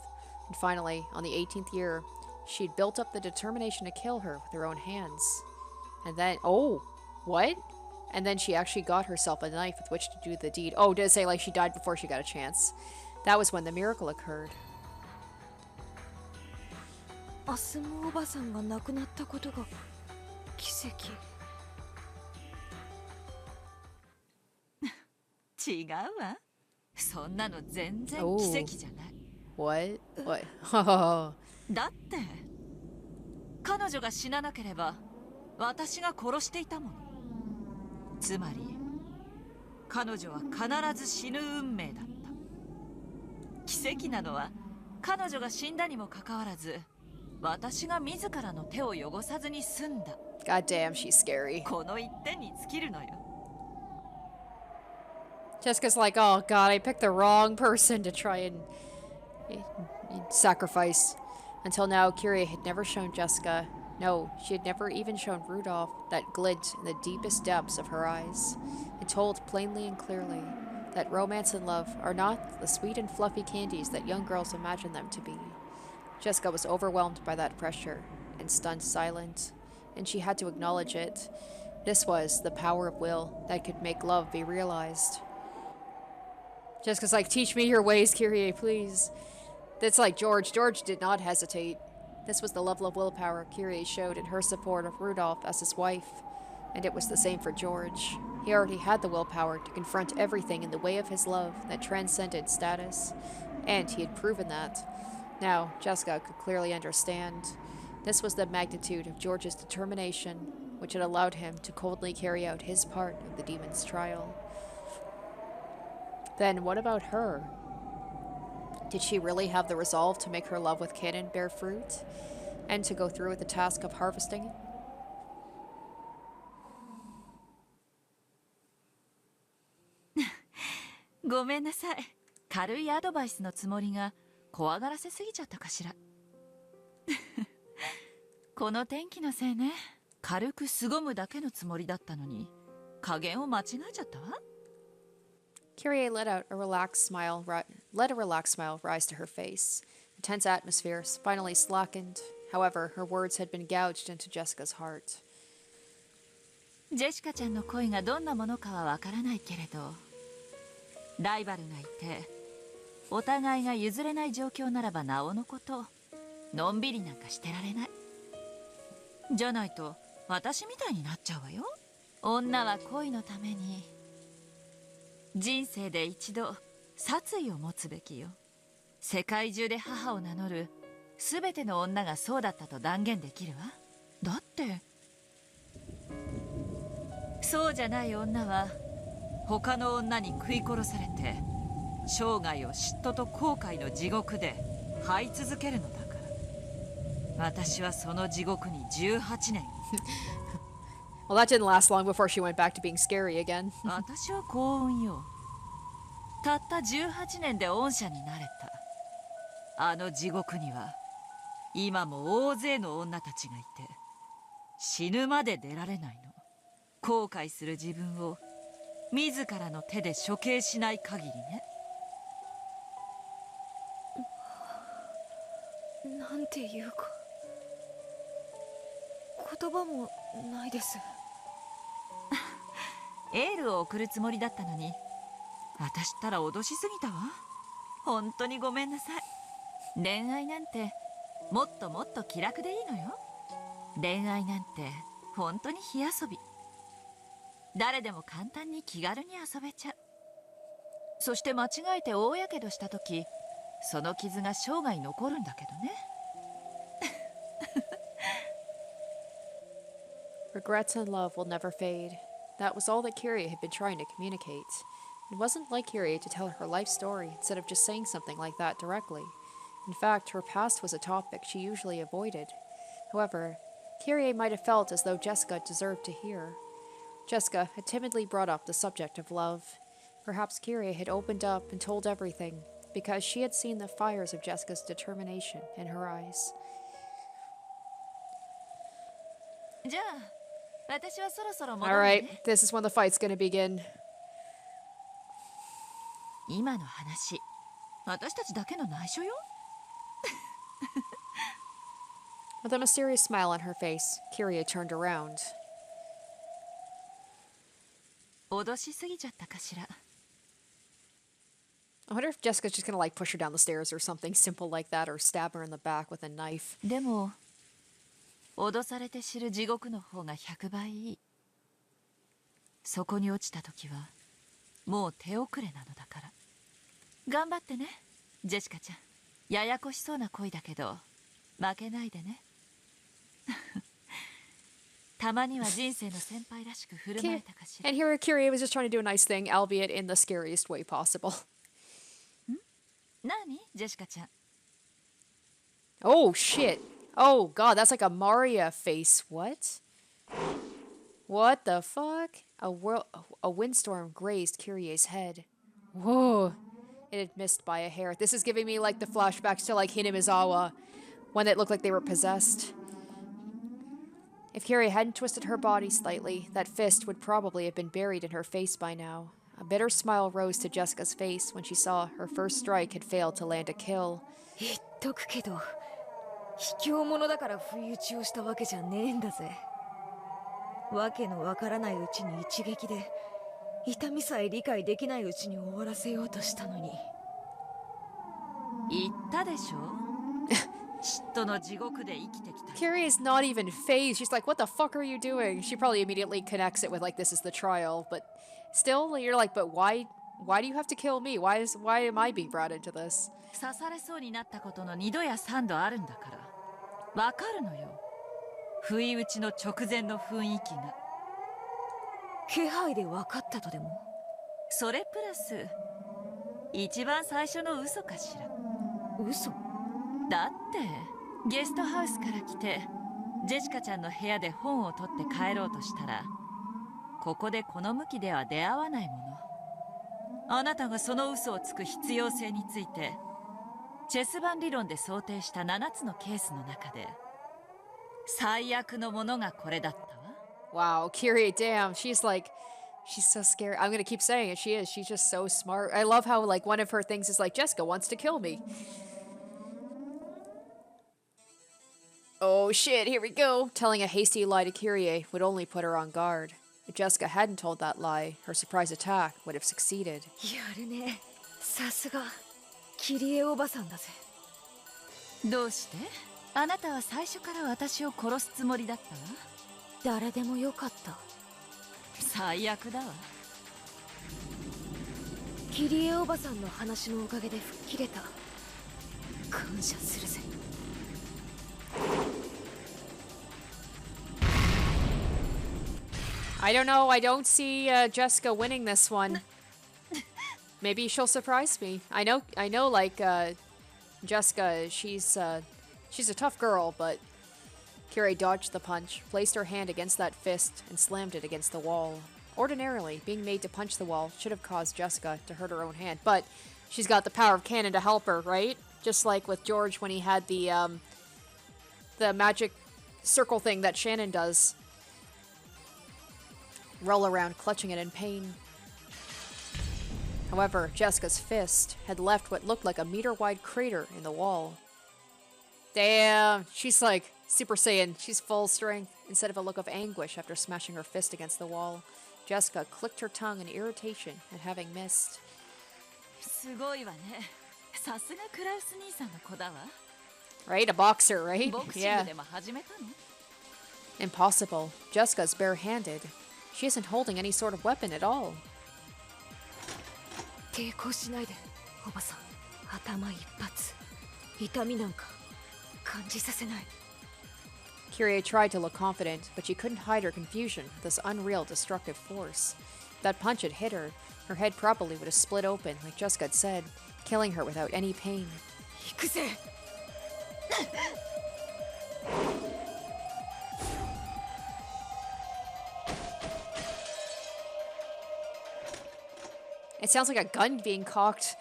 And finally, on the 18th year, she'd built up the determination to kill her with her own hands. And then, oh, what? And then she actually got herself a knife with which to do the deed. Oh, did it say like she died before she got a chance? That was when the miracle occurred. アスムおばさんが亡くなったことが奇跡。違うわ。そんなの全然奇跡じゃない。 What? What? だって彼女が死ななければ私が殺していたもの。つまり彼女は必ず死ぬ運命だった。奇跡なのは彼女が死んだにもかかわらず私が自らの手を汚さずに済んだ。 God damn, she's scary. この一点に尽きるのよ。 Jessica's like, oh god, I picked the wrong person to try and sacrifice. Until now, Kyrie had never shown Jessica, no, she had never even shown Rudolph, that glint in the deepest depths of her eyes, and told plainly and clearly that romance and love are not the sweet and fluffy candies that young girls imagine them to be. Jessica was overwhelmed by that pressure. and stunned silent, and she had to acknowledge it. This was the power of will that could make love be realized. Jessica's like, teach me your ways, Kyrie, please. That's like George. George did not hesitate. This was the level of willpower Kyrie showed in her support of Rudolph as his wife, and it was the same for George. He already had the willpower to confront everything in the way of his love that transcended status, and he had proven that. Now, Jessica could clearly understand. This was the magnitude of George's determination, which had allowed him to coldly carry out his part of the demon's trial. Then what about her? Did she really have the resolve to make her love with Cannon bear fruit, and to go through with the task of harvesting it? ごめんなさい。軽いアドバイスのつもりが怖がらせすぎちゃったかしら。この天気のせいね。軽く凄むだけのつもりだったのに、加減を間違えちゃったわ。Kyrie let a relaxed smile rise to her face. The tense atmosphere finally slackened. However, her words had been gouged into Jessica's heart. ジェシカちゃんの恋がどんなものかはわからないけれど、ライバルがいて、お互いが譲れない状況ならばなおのこと、のんびりなんかしてられない。じゃないと私みたいになっちゃうわよ。女は恋のために人生で一度殺意を持つべきよ。世界中で母を名乗るすべての女がそうだったと断言できるわ。だってそうじゃない女は他の女に食い殺されて生涯を嫉妬と後悔の地獄で這い続けるのだから。私はその地獄に18年。Well, that didn't last long before she went back to being scary again. 私は幸運よ。たった18年で恩赦になれた。あの地獄には今も大勢の女たちがいて死ぬまで出られないの。後悔する自分を自らの手で処刑しない限りね。なんていうか言葉もないです。エールを送るつもりだったのに、私ったら脅しすぎたわ。本当にごめんなさい。恋愛なんてもっともっと気楽でいいのよ。恋愛なんて本当に火遊び。誰でも簡単に気軽に遊べちゃう。そして間違えて大やけどした時、その傷が生涯残るんだけどね。Regrets and love will never fade. That was all that Kyrie had been trying to communicate. It wasn't like Kyrie to tell her life story instead of just saying something like that directly. In fact, her past was a topic she usually avoided. However, Kyrie might have felt as though Jessica deserved to hear. Jessica had timidly brought up the subject of love. Perhaps Kyrie had opened up and told everything, because she had seen the fires of Jessica's determination in her eyes. じゃあ、私はそろそろ戻るね。Alright, this is when the fight's gonna begin. 今の話、私たちだけの内緒よ。With a mysterious smile on her face, Kyrie turned around. 脅しすぎちゃったかしら。I wonder if Jessica's just gonna like push her down the stairs or something simple like that, or stab her in the back with a knife. でも脅されて知る地獄の方が100倍いい。そこに落ちた時はもう手遅れなのだから。頑張ってね、ジェシカちゃん。ややこしそうな恋だけど負けないでね。たまには人生の先輩らしく振る舞えたかしら。And here Kyrie was just trying to do a nice thing, albeit in the scariest way possible. 何ジェシカちゃん。 Oh shit. Oh god, that's like a Maria face. What? What the fuck? A windstorm grazed Kyrie's head. Whoa. It had missed by a hair. This is giving me like the flashbacks to like Hinamizawa, when it looked like they were possessed. If Kyrie hadn't twisted her body slightly, that fist would probably have been buried in her face by now. A bitter smile rose to Jessica's face when she saw her first strike had failed to land a kill. 言っとくけど卑怯者だから不意打ちをしたわけじゃねえんだぜ。わけのわからないうちに一撃で痛みさえ理解できないうちに終わらせようとしたのに。言ったでしょ嫉妬の地獄で生きてきた。 Kyrie is not even phased. She's like, what the fuck are you doing? She probably immediately connects it with like, this is the trial, but still you're like, but why do you have to kill me? Why am I being brought into this? 刺されそうになったことの2度や3度あるんだから。わかるのよ。不意打ちの直前の雰囲気が。気配で分かったとでも？それプラス一番最初の嘘かしら。嘘？だってゲストハウスから来てジェシカちゃんの部屋で本を取って帰ろうとしたら、ここでこの向きでは出会わないもの。あなたがその嘘をつく必要性についてチェス盤理論で想定した7つのケースの中で最悪のものがこれだったわ。 Wow, Kyrie, damn, she's so scared. I'm gonna keep saying it. She is. She's just so smart. I love how like one of her things is like, Jessica wants to kill me. Oh shit, here we go. Telling a hasty lie to Kyrie would only put her on guard. If Jessica hadn't told that lie, her surprise attack would have succeeded. やるね。さすがキリエおばさんだぜ。どうして？あなたは最初から私を殺すつもりだったわ。誰でもよかった。最悪だわ。キリエおばさんの話のおかげで吹っ切れた。感謝するぜ。I don't know. I don't see Jessica winning this one. Maybe she'll surprise me. I know. Like Jessica, she's a tough girl, but Kyrie dodged the punch, placed her hand against that fist, and slammed it against the wall. Ordinarily, being made to punch the wall should have caused Jessica to hurt her own hand, but she's got the power of canon to help her, right? Just like with George when he had the magic circle thing that Shannon does. Roll around, clutching it in pain. However, Jessica's fist had left what looked like a meter-wide crater in the wall. Damn, she's like Super Saiyan. She's full strength. Instead of a look of anguish after smashing her fist against the wall, Jessica clicked her tongue in irritation at having missed. すごいわね。さすがクラウス兄さんの子だわ。 Right? A boxer, right? ボクシングでも始めたの？ Impossible. Jessica's barehanded. She isn't holding any sort of weapon at all. 抵抗しないで、おばさん。頭一発。痛みなんか感じさせない。 Kyrie tried to look confident, but she couldn't hide her confusion with this unreal destructive force. If that punch had hit her, her head probably would have split open, like Jessica had said, killing her without any pain. 行くぜ。It sounds like a gun being cocked.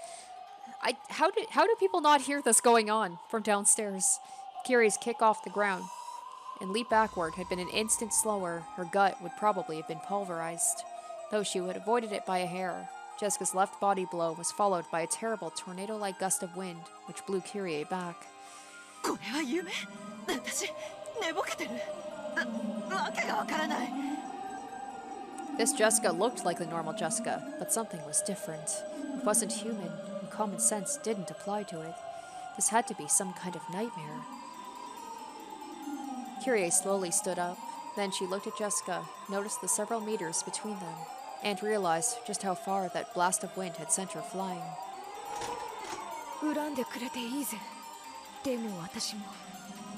How do people not hear this going on from downstairs? Kyrie's kick off the ground and leap backward had been an instant slower. Her gut would probably have been pulverized, though she would have avoided it by a hair. Jessica's left body blow was followed by a terrible tornado-like gust of wind, which blew Kyrie back. これは夢？私寝ぼけてる？わけがわからない。 This Jessica looked like the normal Jessica, but something was different. It wasn't human, and common sense didn't apply to it. This had to be some kind of nightmare. Kyrie slowly stood up. Then she looked at Jessica, noticed the several meters between them, and realized just how far that blast of wind had sent her flying. 恨んでくれていいぜ。でも私も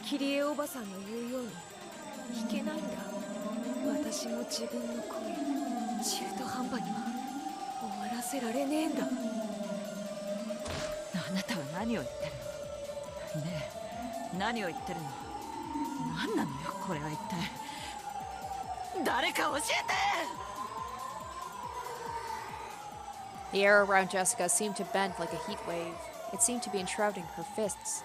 キリエおばさんの言うように弾けないんだ。私も自分の声中途半端には終わらせられねえんだ。あなたは何を言ってるの？ねえ、何を言ってるの？何なのよこれは一体。誰か教えて！ The air around Jessica seemed to bend like a heat wave. It seemed to be enshrouding her fists.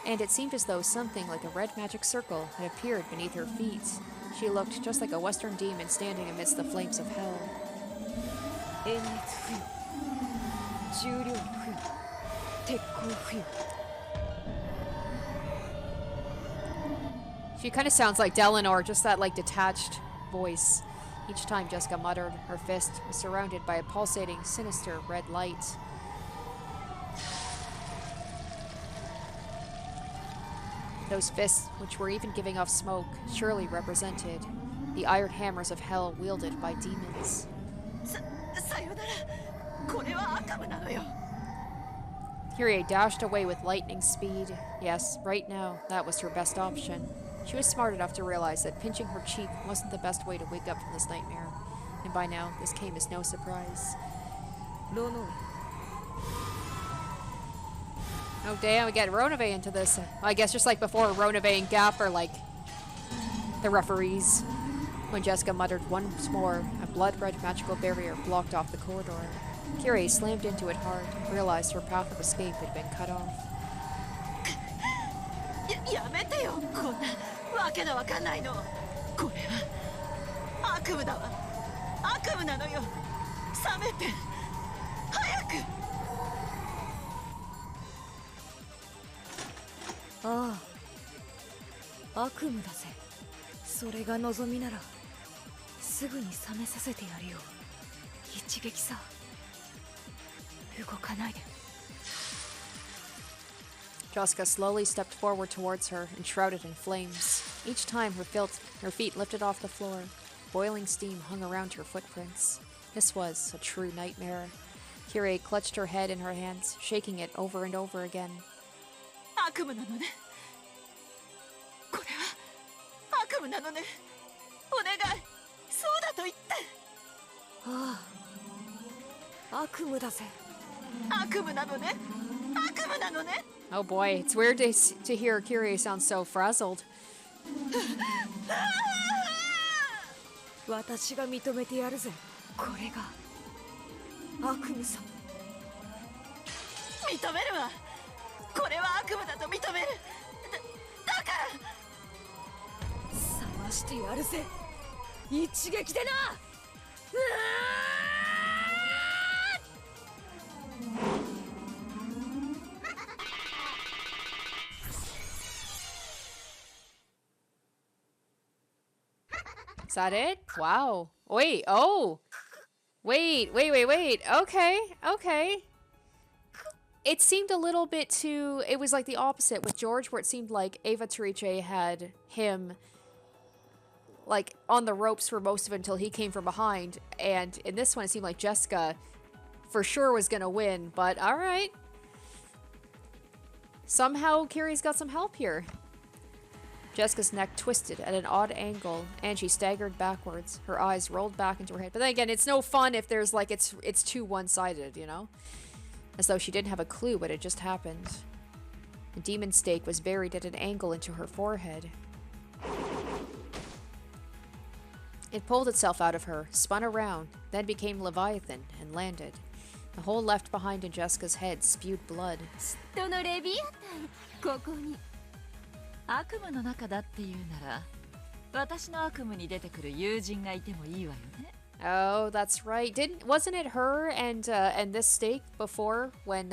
And it seemed as though something like a red magic circle had appeared beneath her feet. She looked just like a western demon standing amidst the flames of hell. 炎熱不要、重量不要、鉄鋼不要。She kind of sounds like Deleanor, just that like detached voice. Each time Jessica muttered, her fist was surrounded by a pulsating, sinister red light. Those fists, which were even giving off smoke, surely represented the iron hammers of hell wielded by demons. Kyrie dashed away with lightning speed. Yes, right now, that was her best option. She was smart enough to realize that pinching her cheek wasn't the best way to wake up from this nightmare. And by now, this came as no surprise. Oh damn, we get Ronove into this. I guess just like before, Ronove and Gap are like the referees. When Jessica muttered once more, a blood-red magical barrier blocked off the corridor. Kyrie slammed into it hard and realized her path of escape had been cut off. Ah, 悪夢だぜ。それが望みならすぐに覚めさせてやるよ。一撃さ。動かないで。 Jessica slowly stepped forward towards her, enshrouded in flames. Each time her feet lifted off the floor, boiling steam hung around her footprints. This was a true nightmare. Kyrie clutched her head in her hands, shaking it over and over again. Ah, 悪夢だぜ。 Oh boy, it's weird to hear Kyrie sound so frazzled. 私が認めてやるぜ。これが悪夢さ。認めるわ。これは悪夢だと認める。だから探してやるぜ。一撃でな。Is that it? Wow. Wait, oh! Wait. Okay. It seemed a little bit too... It was like the opposite with George, where it seemed like Eva Torice had him like on the ropes for most of it until he came from behind. And in this one, it seemed like Jessica for sure was gonna win, but alright. Somehow, Kyrie's got some help here. Jessica's neck twisted at an odd angle, and she staggered backwards. Her eyes rolled back into her head. But then again, it's no fun if there's like it's too one-sided, you know? As though she didn't have a clue what had just happened. The demon stake was buried at an angle into her forehead. It pulled itself out of her, spun around, then became Leviathan and landed. The hole left behind in Jessica's head spewed blood. 悪夢の中だっていうなら、私の悪夢に出てくる友人がいてもいいわよね。Oh, that's right. Wasn't it her and this stake before when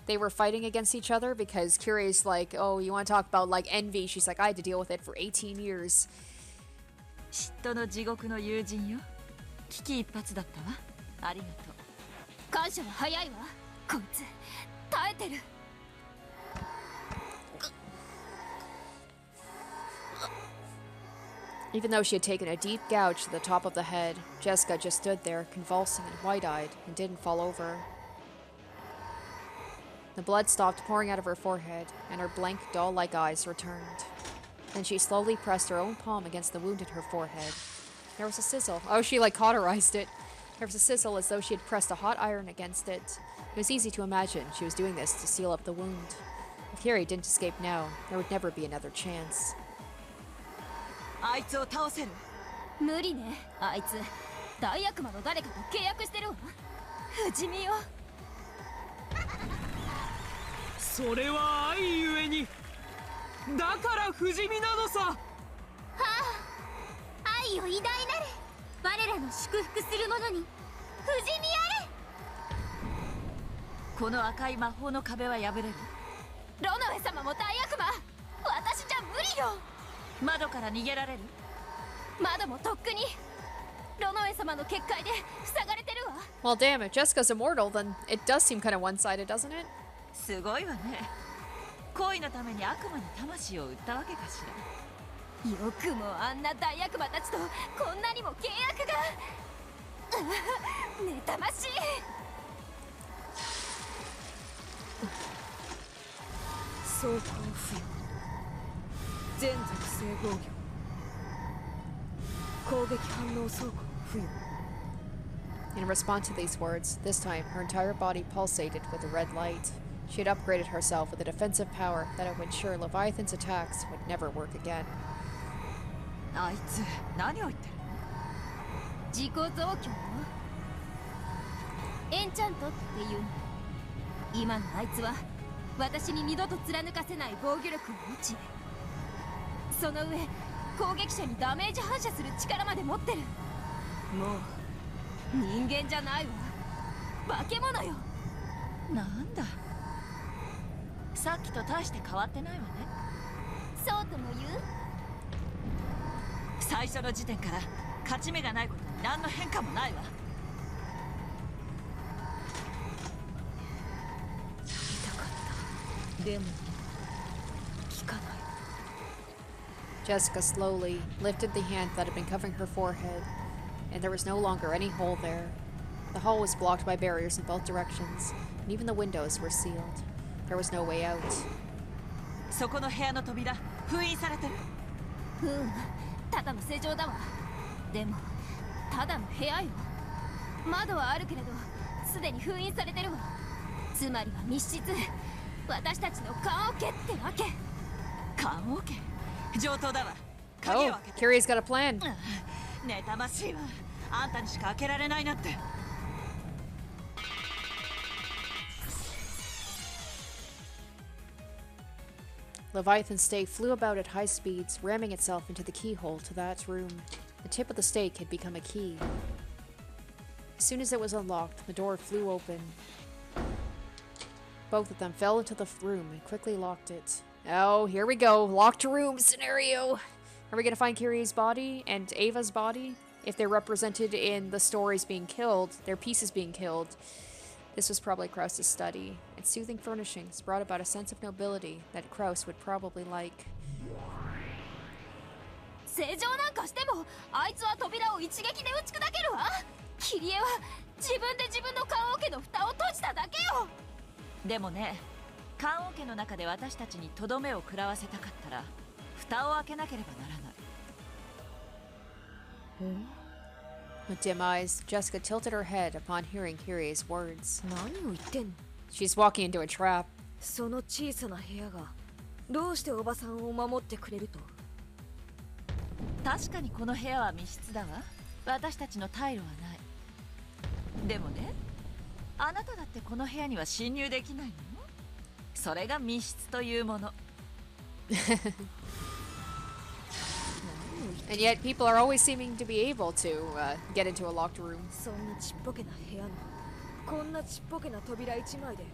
they were fighting against each other? Because Kyrie's like, oh, you want to talk about like envy? She's like, I had to deal with it for 18 years. 嫉妬の地獄の友人よ。危機一髪だったわ。ありがとう。感謝は早いわ。こいつ耐えてる。 Even though she had taken a deep gouge to the top of the head, Jessica just stood there, convulsing and wide-eyed, and didn't fall over. The blood stopped pouring out of her forehead, and her blank, doll-like eyes returned. Then she slowly pressed her own palm against the wound in her forehead. There was a sizzle. Oh, she like cauterized it. There was a sizzle as though she had pressed a hot iron against it. It was easy to imagine she was doing this to seal up the wound. If Kyrie didn't escape now, there would never be another chance. あいつを倒せる。無理ね。あいつ大悪魔の誰かと契約してるわ。不死身よ。それは愛ゆえに。だから不死身なのさ。はあ、愛よ偉大なれ。我らの祝福する者に不死身あれ。この赤い魔法の壁は破れる。ロノエ様も大悪魔。私じゃ無理よ。窓から逃げられる？窓もとっくにロノエ様の結界で塞がれてるわ。 Well, damn, if Jessica's immortal, then it does seem kind of one-sided, doesn't it? すごいわね。恋のために悪魔に魂を売ったわけかしら。よくもあんな大悪魔たちとこんなにも契約が妬ましい。装甲不要、全属性防御、攻撃反応装甲不要。 In response to these words, this time her entire body pulsated with a red light. She had upgraded herself with a defensive power that would ensure Leviathan's attacks would never work again. あいつ何を言ってるの？自己増強よ。エンチャントっていうの。今のあいつは私に二度と貫かせない防御力を持ち、その上攻撃者にダメージ反射する力まで持ってる。もう人間じゃないわ、化け物よ。なんだ、さっきと大して変わってないわね。そうとも言う？最初の時点から勝ち目がないことに何の変化もないわ。痛かった。でも効かない。 Jessica slowly lifted the hand that had been covering her forehead, and there was no longer any hole there. The hall was blocked by barriers in both directions, and even the windows were sealed. There was no way out. そこの部屋の扉封印されてる？ただの施錠だわ。でもただの部屋よ。窓はあるけれどすでに封印されてるわ。つまりは密室、私たちの棺桶ってわけ。棺桶？上等だわ。鍵を Oh, 開けて。 Kyrie's got a plan. 妬ましいわ。あんたにしか開けられないなんて。Leviathan's stake flew about at high speeds, ramming itself into the keyhole to that room. The tip of the stake had become a key. As soon as it was unlocked, the door flew open. Both of them fell into the room and quickly locked it. Oh, here we go. Locked room scenario. Are we gonna find Kyrie's body and Ava's body? If they're represented in the stories being killed, their pieces being killed. This was probably Kraus's study. Its soothing furnishings brought about a sense of nobility that Kraus would probably like. 正常なんかしてもあいつは扉を一撃で打ち砕けるわ。キリエは自分で自分の棺桶の蓋を閉じただけよ。でもね、棺桶の中で私たちにとどめを食らわせたかったら蓋を開けなければならない。With dim eyes, Jessica tilted her head upon hearing Kyrie's words. 何を言ってんの？ She's walking into a trap. その小さな部屋がどうしておばさんを守ってくれると？確かにこの部屋は密室だわ。私たちの退路はない。でもね、あなただってこの部屋には侵入できないの？それが密室というもの。And yet people are always seeming to be able to get into a locked room. そんなちっぽけな部屋のこんなちっぽけな扉一枚で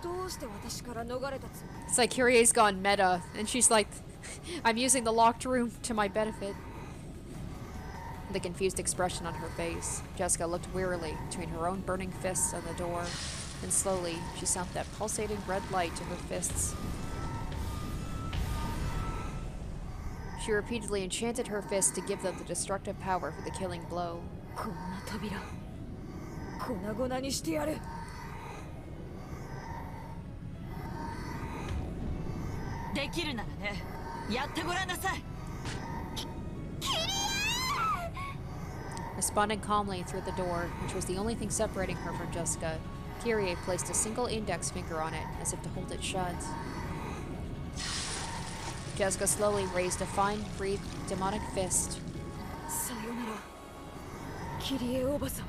どうして私から逃れたつもり？ It's like Kyrie's gone meta, and she's like, I'm using the locked room to my benefit. The confused expression on her face, Jessica looked wearily between her own burning fists and the door. Then slowly, she sent that pulsating red light to her fists. She repeatedly enchanted her fists to give them the destructive power for the killing blow. こんな扉粉々にしてやる。できるならね、やってごらんなさい。Responding calmly through the door, which was the only thing separating her from Jessica, Kyrie placed a single index finger on it, as if to hold it shut. Jessica slowly raised a fine-breathed demonic fist. さよならキリエおばさん。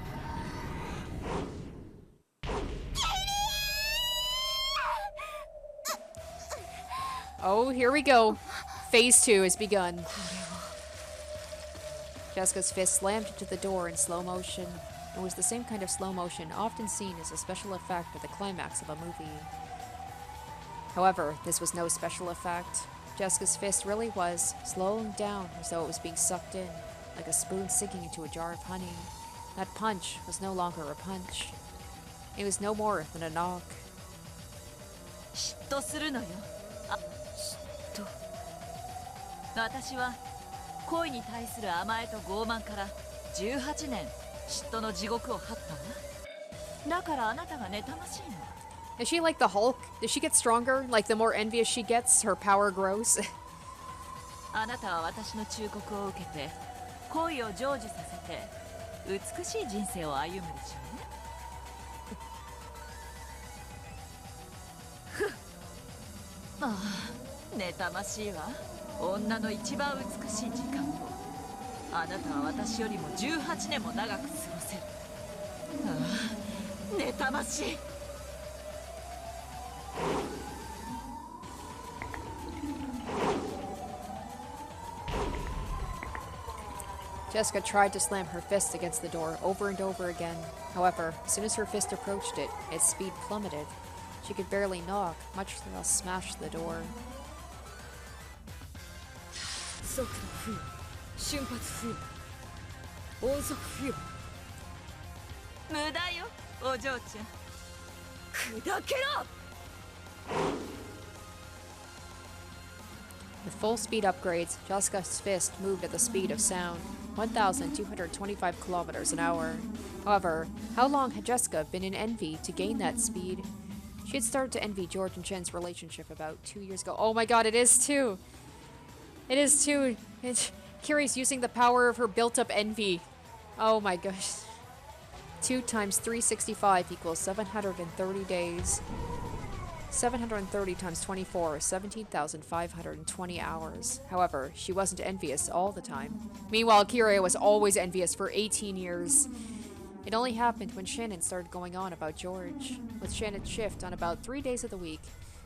Oh, here we go. Phase 2 has begun. Jessica's fist slammed into the door in slow motion. It was the same kind of slow motion often seen as a special effect at the climax of a movie. However, this was no special effect. Jessica's fist really was slowing down as though it was being sucked in, like a spoon sinking into a jar of honey. That punch was no longer a punch. It was no more than a knock. 嫉妬するのよ。と私は恋に対する甘えと傲慢から18年嫉妬の地獄を張ったわ。だからあなたが妬ましいの。Is she like the Hulk? Does she get stronger? Like the more envious she gets, her power grows? あなたは私の忠告を受けて恋を成就させて美しい人生を歩むでしょうね。ああ、妬ましいわ。女の一番美しい時間をあなたは私よりも18年も長く過ごせる。ああ、妬ましい。Jessica tried to slam her fist against the door over and over again. However, as soon as her fist approached it, its speed plummeted. She could barely knock, much less smash the door. 速度不要瞬発不要音速不要無駄よ、お嬢ちゃん。砕けろ With full speed upgrades, Jessica's fist moved at the speed of sound, 1,225 kilometers an hour. However, how long had Jessica been in envy to gain that speed? She had started to envy George and Shen's relationship about 2 years ago. Oh my god, it is too! It is too! Kyrie's using the power of her built-up envy. Oh my gosh. 2 times 365 equals 730 days. 730 times 24 is 17,520 hours. However, she wasn't envious all the time. Meanwhile, Kyrie was always envious for 18 years. It only happened when Shannon started going on about George, with Shannon's shift on about 3 days of the week,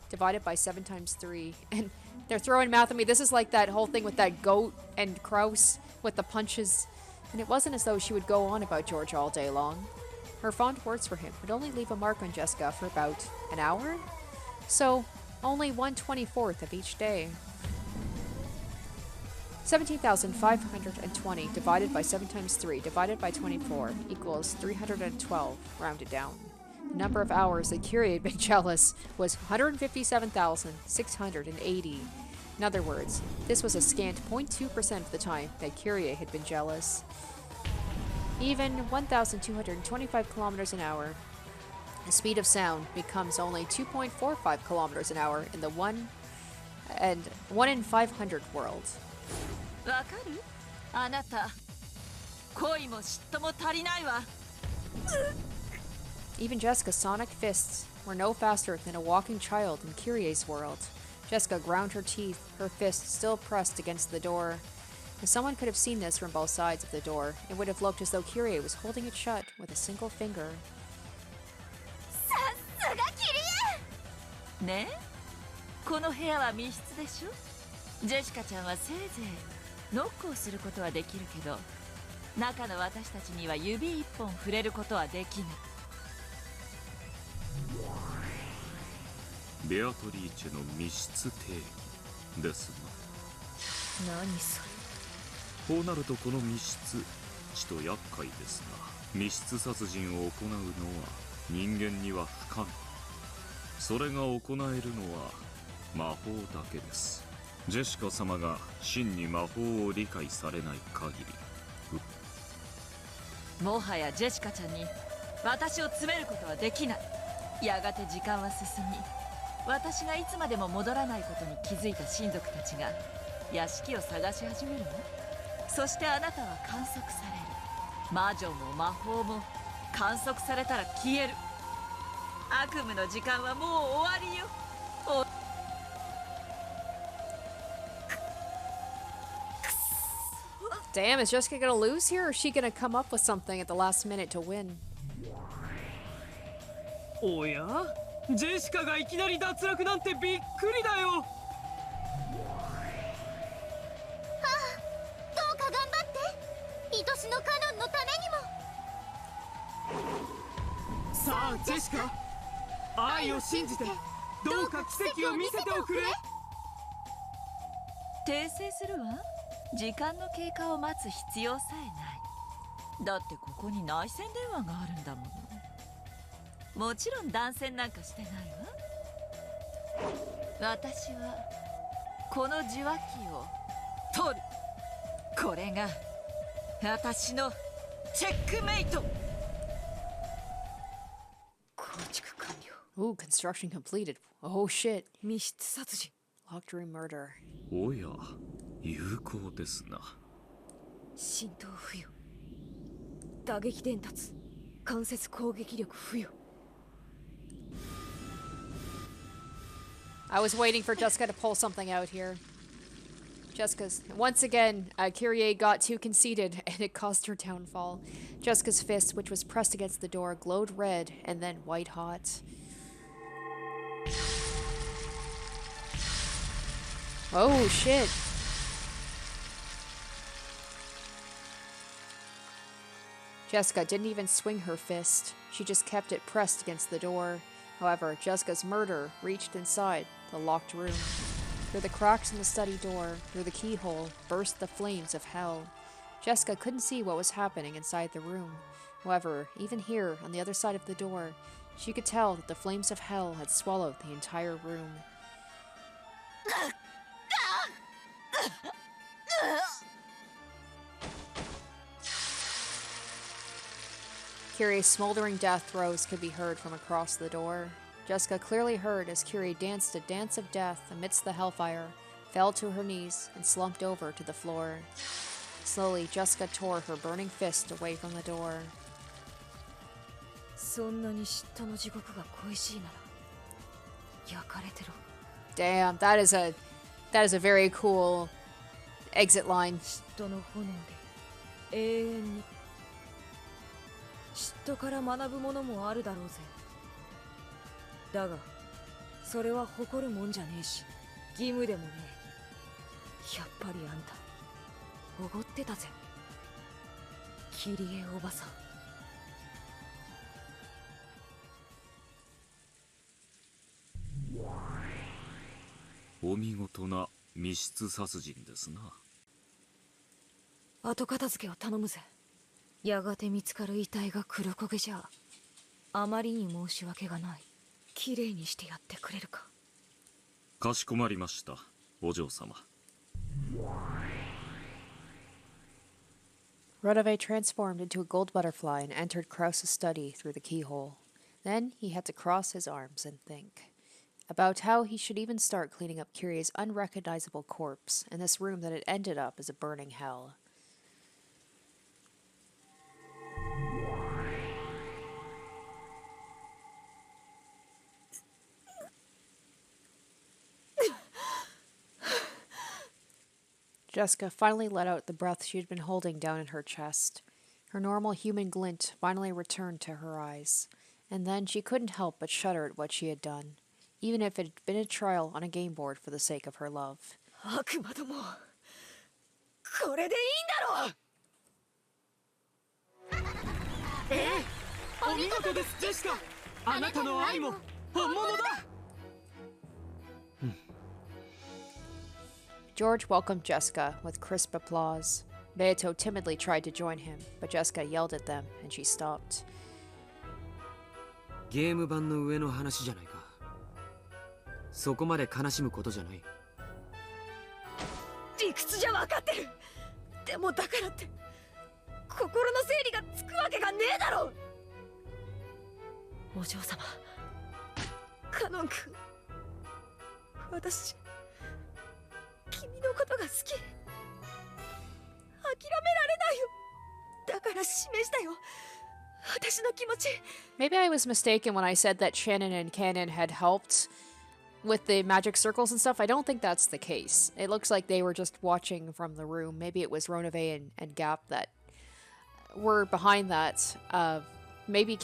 divided by 7 times 3. And they're throwing math at me. This is like that whole thing with that goat and Kraus with the punches. And it wasn't as though she would go on about George all day long. Her fond words for him would only leave a mark on Jessica for about an hour? So, only 1/24th of each day. 17,520 divided by 7 times 3 divided by 24 equals 312, rounded down. The number of hours that Kyrie had been jealous was 157,680. In other words, this was a scant 0.2% of the time that Kyrie had been jealous. Even 1,225 kilometers an hour, the speed of sound becomes only 2.45 kilometers an hour in the 1 in 500 world. わかる？あなた、恋も嫉妬も足りないわ。Even Jessica's sonic fists were no faster than a walking child in Kyrie's world. Jessica ground her teeth, her fist still pressed against the door. If someone could have seen this from both sides of the door, it would have looked as though Kyrie was holding it shut with a single finger. さすがキリねえ、この部屋は密室でしょ。ジェシカちゃんはせいぜいノックをすることはできるけど、中の私たちには指一本触れることはできない。ベアトリーチェの密室定義ですが、何そこうなるとこの密室ちと厄介ですが、密室殺人を行うのは人間には不可能。それが行えるのは魔法だけです。ジェシカ様が真に魔法を理解されない限り、もはやジェシカちゃんに私を詰めることはできない。やがて時間は進み、私がいつまでも戻らないことに気づいた親族たちが屋敷を探し始めるの。そしてあなたは観測される。魔女も魔法も観測されたら消える。悪夢の時間はもう終わりよ。Damn, is Jessica gonna lose here, or is she gonna come up with something at the last minute to win? おや？ジェシカがいきなり脱落なんてびっくりだよ。どうか頑張って愛しのカノンのためにも。さあジェシカ、愛を信じてどうか奇跡を見せておくれ。訂正するわ。時間の経過を待つ必要さえない。だってここに内線電話があるんだもの。もちろん断線なんかしてないわ。私はこの受話器を取る。これが私のチェックメイト。構築完了。 Ooh, construction completed. Oh shit. 密室殺人。 Locked room murder. おや、有効ですな。浸透付与。打撃伝達。間接攻撃力付与。 I was waiting for Jessica to pull something out here. Jessica's... Once again, Kyrie got too conceited, and it caused her downfall. Jessica's fist, which was pressed against the door, glowed red and then white hot. Oh, shit. Jessica didn't even swing her fist. She just kept it pressed against the door. However, Jessica's murder reached inside the locked room. Through the cracks in the study door, through the keyhole, burst the flames of hell. Jessica couldn't see what was happening inside the room. However, even here, on the other side of the door, she could tell that the flames of hell had swallowed the entire room. Kyrie's smoldering death throes could be heard from across the door. Jessica clearly heard as Kyrie danced a dance of death amidst the hellfire, fell to her knees, and slumped over to the floor. Slowly, Jessica tore her burning fist away from the door. そんなに嫉妬の地獄が恋しいなら焼かれてろ。 Damn, that is a very cool exit line. 嫉妬の炎で永遠に。嫉妬から学ぶものもあるだろうぜ。だがそれは誇るもんじゃねえし義務でもねえ。やっぱりあんたおごってたぜ、キリエおばさん。お見事な密室殺人ですな。後片付けを頼むぜ。やがて見つかる遺体が黒焦げじゃあまりに申し訳がない。きれいにしてやってくれるか。かしこまりました、お嬢様。Rodove transformed into a gold butterfly and entered Krause's study through the keyhole. Then he had to cross his arms and think about how he should even start cleaning up Kyrie's unrecognizable corpse in this room that had ended up as a burning hell. Jessica finally let out the breath she had been holding down in her chest. Her normal human glint finally returned to her eyes, and then she couldn't help but shudder at what she had done, even if it had been a trial on a game board for the sake of her love. 悪魔ども、これでいいんだろう。ええ、お見事です、ジェシカ。あなたの愛も本物だ。George welcomed Jessica with crisp applause. Beato timidly tried to join him, but Jessica yelled at them, and she stopped. ゲーム版の上の話じゃないか。そこまで悲しむことじゃない。理屈じゃ分かってる。でもだからって心の整理がつくわけがねえだろ。お嬢様、カノン君、私君のことが好き。諦められないよ。だから示したよ、私の気持ち。 Maybe I was mistaken when I said that Shannon and Cannon had helped with the magic circles and stuff. I don't think that's the case. It looks like they were just watching from the room. Maybe it was Ronove and Gap that were behind that. Maybe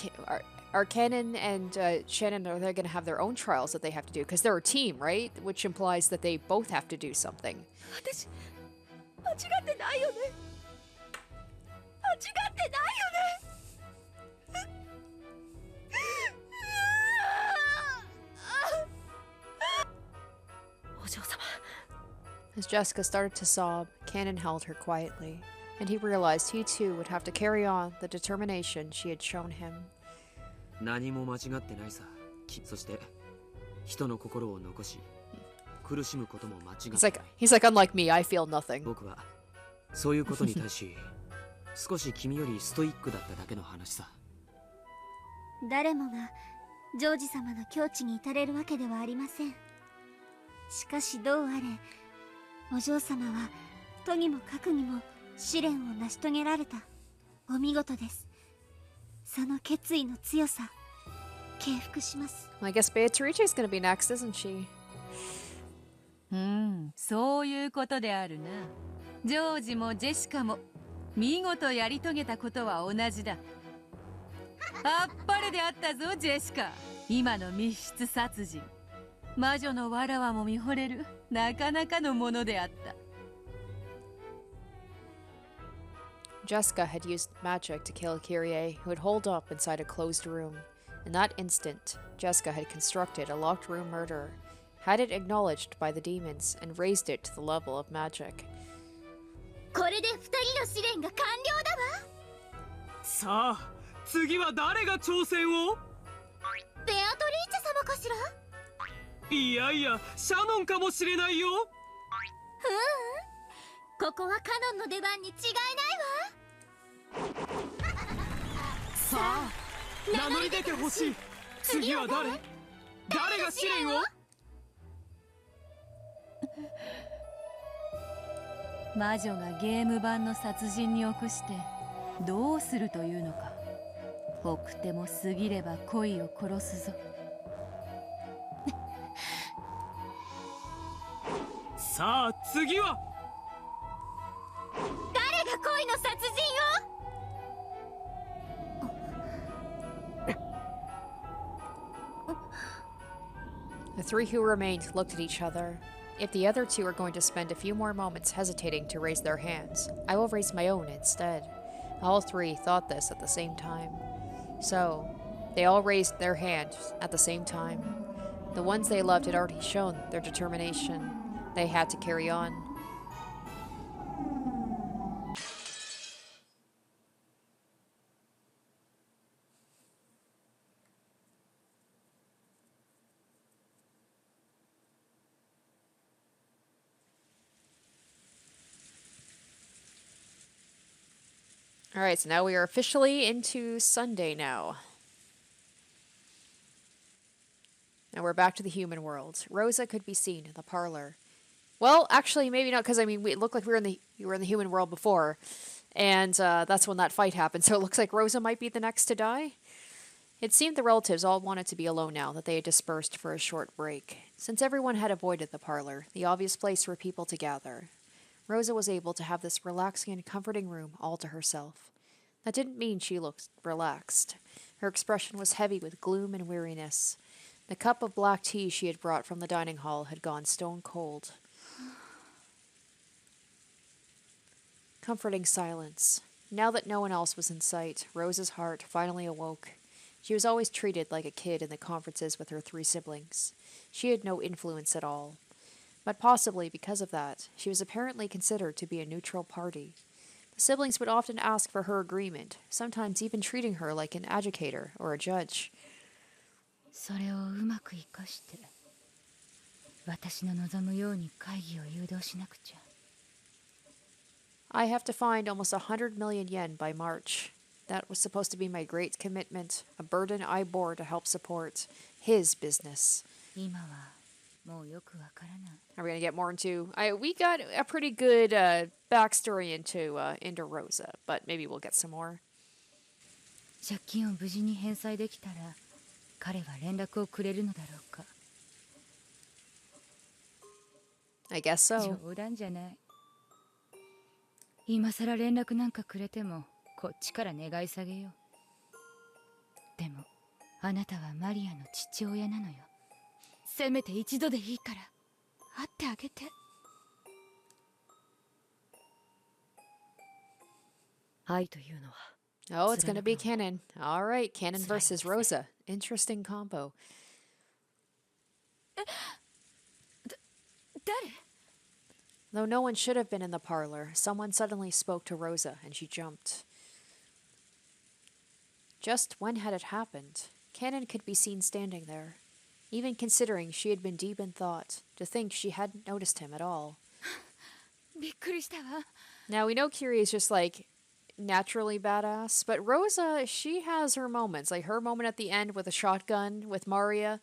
are Cannon and Shannon, are they going to have their own trials that they have to do? Because they're a team, right? Which implies that they both have to do something. 私間違ってないよね。間違ってないよね。お嬢様。As Jessica started to sob, Cannon held her quietly, and he realized he too would have to carry on the determination she had shown him. 何も間違ってないさ。そして人の心を残し苦しむことも間違ってない。He's like, unlike me, I feel nothing. 僕はそういうことに対し少し君よりストイックだっただけの話さ。誰もがジョージ様の境地に至れるわけではありません。しかしどうあれ、お嬢様はとにもかくにも試練を成し遂げられた。お見事です。その決意の強さ、敬服します。I guess Beatrice is gonna be next, isn't she? そういうことであるな。ジョージもジェシカも見事やり遂げたことは同じだ。あっぱれであったぞジェシカ。今の密室殺人、魔女のわらわも見惚れるなかなかのものであった。Jessica had used magic to kill Kyrie, who had holed up inside a closed room. In that instant, Jessica had constructed a locked room murderer, had it acknowledged by the demons, and raised it to the level of magic. これで2人の試練が完了だわ。さあ次は誰が挑戦を？ベアトリーチェ様かしら？いやいやシャノンかもしれないよ。ここはカノンの出番に違いないわ。さあ名乗り出てほしい。次は誰？誰が試練を？魔女がゲーム版の殺人に臆してどうするというのか。奥手も過ぎれば恋を殺すぞ。さあ次は誰が恋の殺人を？ The three who remained looked at each other. If the other two are going to spend a few more moments hesitating to raise their hands, I will raise my own instead. All three thought this at the same time. So, they all raised their hands at the same time. The ones they loved had already shown their determination. They had to carry on. Alright, so now we are officially into Sunday now. Now we're back to the human world. Rosa could be seen in the parlor. Well, actually, maybe not, because I mean, it looked like we were in the human world before, and that's when that fight happened. So it looks like Rosa might be the next to die. It seemed the relatives all wanted to be alone now that they had dispersed for a short break. Since everyone had avoided the parlor, the obvious place for people to gather, Rosa was able to have this relaxing and comforting room all to herself. That didn't mean she looked relaxed. Her expression was heavy with gloom and weariness. The cup of black tea she had brought from the dining hall had gone stone cold. Comforting silence. Now that no one else was in sight, Rosa's heart finally awoke. She was always treated like a kid in the conferences with her three siblings. She had no influence at all. But possibly because of that, she was apparently considered to be a neutral party. The siblings would often ask for her agreement, sometimes even treating her like an educator or a judge. それをうまく生かして私の望むように会議を誘導しなくちゃ。 I have to find almost 100 million yen by March. That was supposed to be my great commitment, a burden I bore to help support his business. 今はもうよくわからない。 Are we going to get more into... we got a pretty good backstory into Rosa, but maybe we'll get some more. 借金を無事に返済できたら彼は連絡をくれるのだろうか。 I guess so. 冗談じゃない。今さら連絡なんかくれてもこっちから願い下げよう。でもあなたはマリアの父親なのよ。せめて一度でいいから会ってあげて。愛というのは Oh, it's going to be Canon. All right, Canon versus Rosa. Interesting combo. 誰？ Though no one should have been in the parlor, someone suddenly spoke to Rosa, and she jumped. Just when had it happened? Cannon could be seen standing there. Even considering she had been deep in thought, to think she hadn't noticed him at all. びっくりしたわ。 Now, we know Kyrie is just, like, naturally badass, but Rosa, she has her moments. Like, her moment at the end with a shotgun with Maria.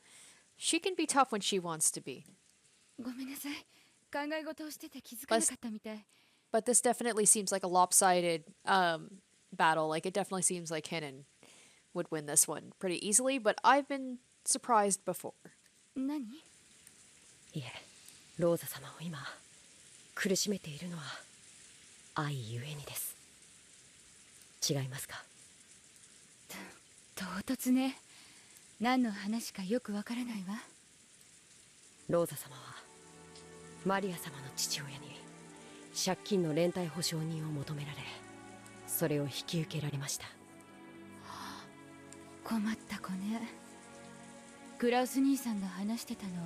She can be tough when she wants to be. ごめんなさい。考え事をしてて気づかなかったみたい。 But this definitely seems like a lopsided battle. Like, it definitely seems like Cannon would win this one pretty easily, but I've been surprised before. 何？いえ、ローザ様を今苦しめているのは愛ゆえにです。違いますか？唐突ね。何の話かよくわからないわ。ローザ様はマリア様の父親に借金の連帯保証人を求められ、それを引き受けられました。困った子ね。クラウス兄さんが話してたのを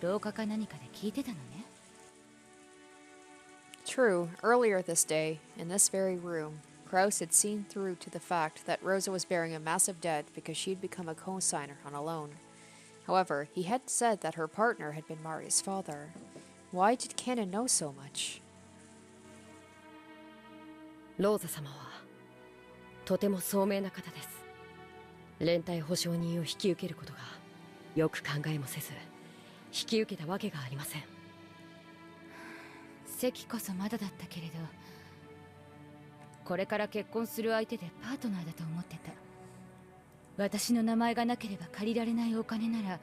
廊下か何かで聞いてたのね。 True, earlier this day, in this very room, Kraus had seen through to the fact that Rosa was bearing a massive debt because she'd become a co-signer on a loan. However, he had said that her partner had been Maria's father. Why did Cannon know so much? ローザ様はとても聡明な方です。連帯保証人を引き受けることがよく考えもせず引き受けたわけがありません。席こそまだだったけれど、これから結婚する相手でパートナーだと思ってた。私の名前がなければ借りられないお金なら、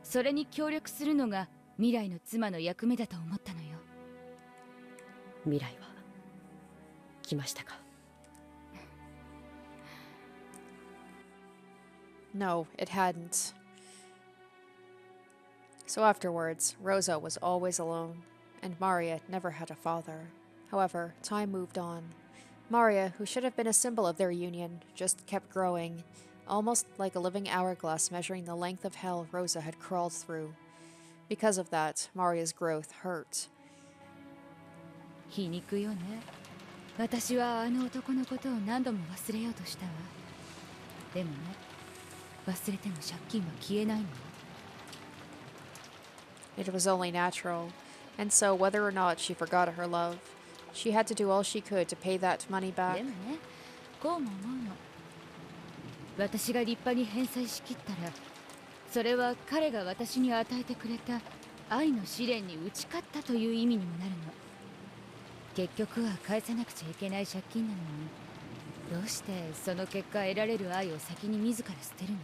それに協力するのが未来の妻の役目だと思ったのよ。未来は来ましたか？ No, it hadn't. So afterwards, Rosa was always alone, and Maria never had a father. However, time moved on. Maria, who should have been a symbol of their union, just kept growing, almost like a living hourglass measuring the length of hell Rosa had crawled through. Because of that, Maria's growth hurt. 皮肉よね。私はあの男のことを何度も忘れようとしたわ。でもね、忘れても借金は消えないのよ。 It was only natural, and so whether or not she forgot her love, she had to do all she could to pay that money で back. もね、こうも思うの。私が立派に返済しきったら、それは彼が私に与えてくれた愛の試練に打ち勝ったという意味にもなるの。結局は返さなくちゃいけない借金なのに、どうしてその結果得られる愛を先に自ら捨てるの？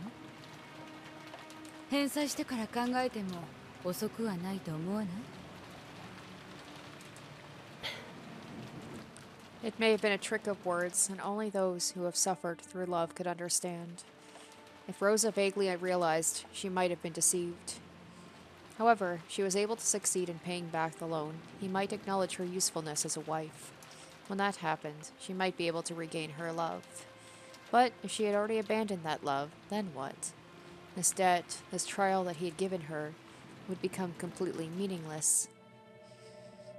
返済してから考えても遅くはないと思わない？ It may have been a trick of words, and only those who have suffered through love could understand. If Rosa vaguely realized, she might have been deceived. However, she was able to succeed in paying back the loan. He might acknowledge her usefulness as a wife. When that happened, she might be able to regain her love. But if she had already abandoned that love, then what? This debt, this trial that he had given her, would become completely meaningless.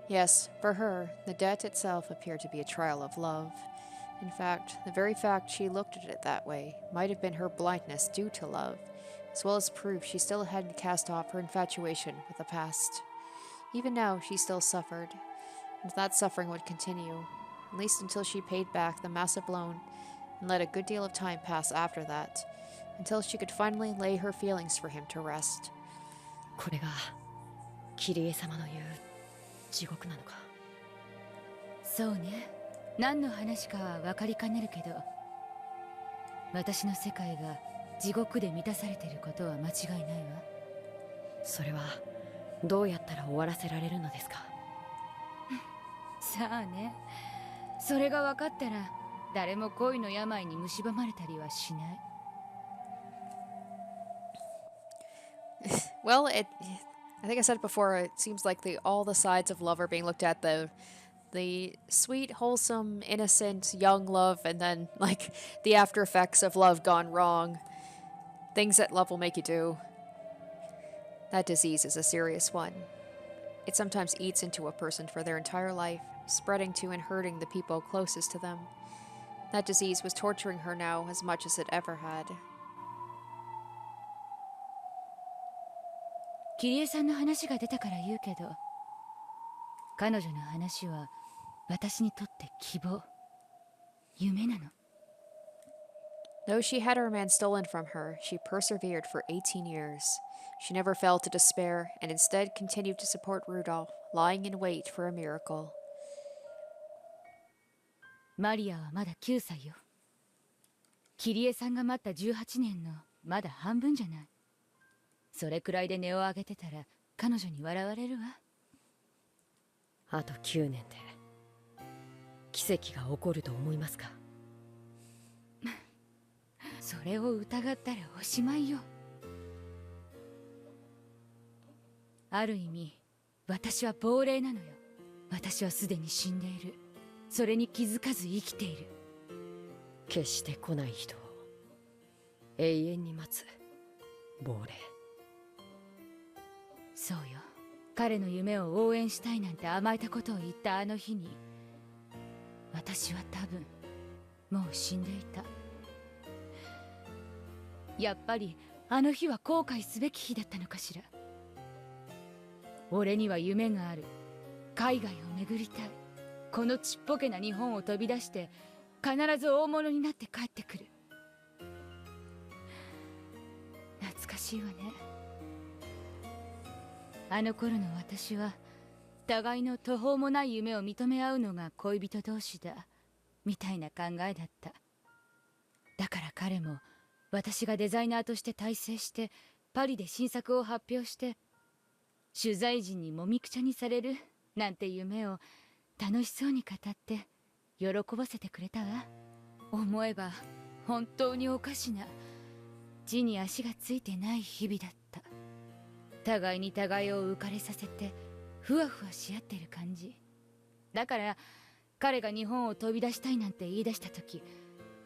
Yes, for her, the debt itself appeared to be a trial of love. In fact, the very fact she looked at it that way might have been her blindness due to love, as well as proof she still hadn't cast off her infatuation with the past. Even now, she still suffered, and that suffering would continue, at least until she paid back the massive loan and let a good deal of time pass after that, until she could finally lay her feelings for him to rest. これがキリエ様の言う地獄なのか。そうね。何の話かは分かりかねるけど、私の世界が地獄で満たされていることは間違いないわ。それはどうやったら終わらせられるのですか？さあね。それが分かったら誰も恋の病に蝕まれたりはしない。 Well, I think I said it before, it seems like all the sides of love are being looked at, the sweet, wholesome, innocent, young love, and then, like, the after effects of love gone wrong. Things that love will make you do. That disease is a serious one. It sometimes eats into a person for their entire life, spreading to and hurting the people closest to them. That disease was torturing her now as much as it ever had. キリエさんの話が出たから言うけど、彼女の話は私にとって希望、夢なの。Though she had her man stolen from her, she persevered for 18 years. She never fell to despair, and instead continued to support Rudolph, lying in wait for a miracle. マリアはまだ9歳よ。キリエさんが待った18年のまだ半分じゃない。それくらいで音を上げてたら彼女に笑われるわ。あと9年で奇跡が起こると思いますか？それを疑ったらおしまいよ。ある意味私は亡霊なのよ。私はすでに死んでいる。それに気づかず生きている。決して来ない人を永遠に待つ亡霊。そうよ。彼の夢を応援したいなんて甘えたことを言ったあの日に、私は多分もう死んでいた。やっぱりあの日は後悔すべき日だったのかしら。俺には夢がある。海外を巡りたい。このちっぽけな日本を飛び出して必ず大物になって帰ってくる。懐かしいわね。あの頃の私は互いの途方もない夢を認め合うのが恋人同士だみたいな考えだった。だから彼も私がデザイナーとして大成してパリで新作を発表して取材陣にもみくちゃにされるなんて夢を楽しそうに語って喜ばせてくれたわ。思えば本当におかしな地に足がついてない日々だった。互いに互いを浮かれさせてふわふわし合ってる感じだから、彼が日本を飛び出したいなんて言い出した時、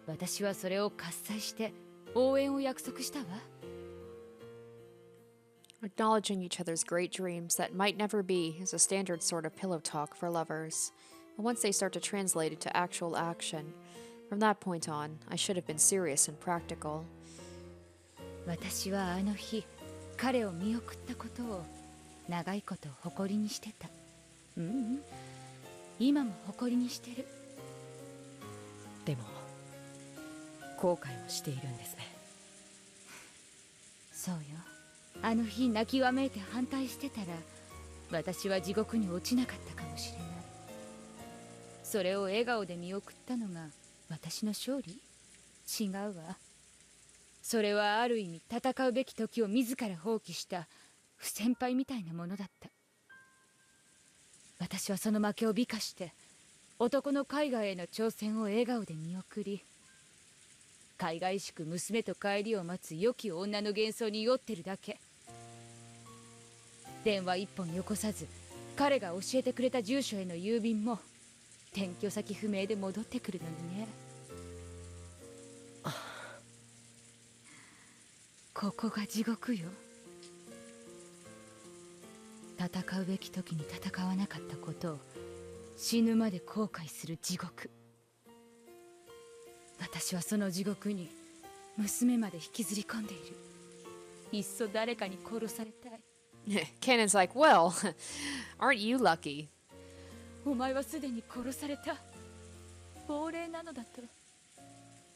私はそれを喝采して応援を約束したわ。Acknowledging each other's great dreams that might never be is a standard sort of pillow talk for lovers. And once they start to translate into actual action, from that point on, I should have been serious and practical. 私はあの日彼を見送ったことを長いこと誇りにしてた。今も誇りにしてる。でも後悔もしているんですね。そうよ。あの日泣きわめいて反対してたら私は地獄に落ちなかったかもしれない。それを笑顔で見送ったのが私の勝利？違うわ。それはある意味戦うべき時を自ら放棄した不先輩みたいなものだった。私はその負けを美化して男の海外への挑戦を笑顔で見送り、海外しく娘と帰りを待つ良き女の幻想に酔ってるだけ。電話一本よこさず彼が教えてくれた住所への郵便も転居先不明で戻ってくるのにね。ここが地獄よ。戦うべき時に戦わなかったことを死ぬまで後悔する地獄。私はその地獄に娘まで引きずり込んでいる。いっそ誰かに殺されたい。Cannon's like, well, aren't you lucky? お前はすでに殺された。亡霊なのだと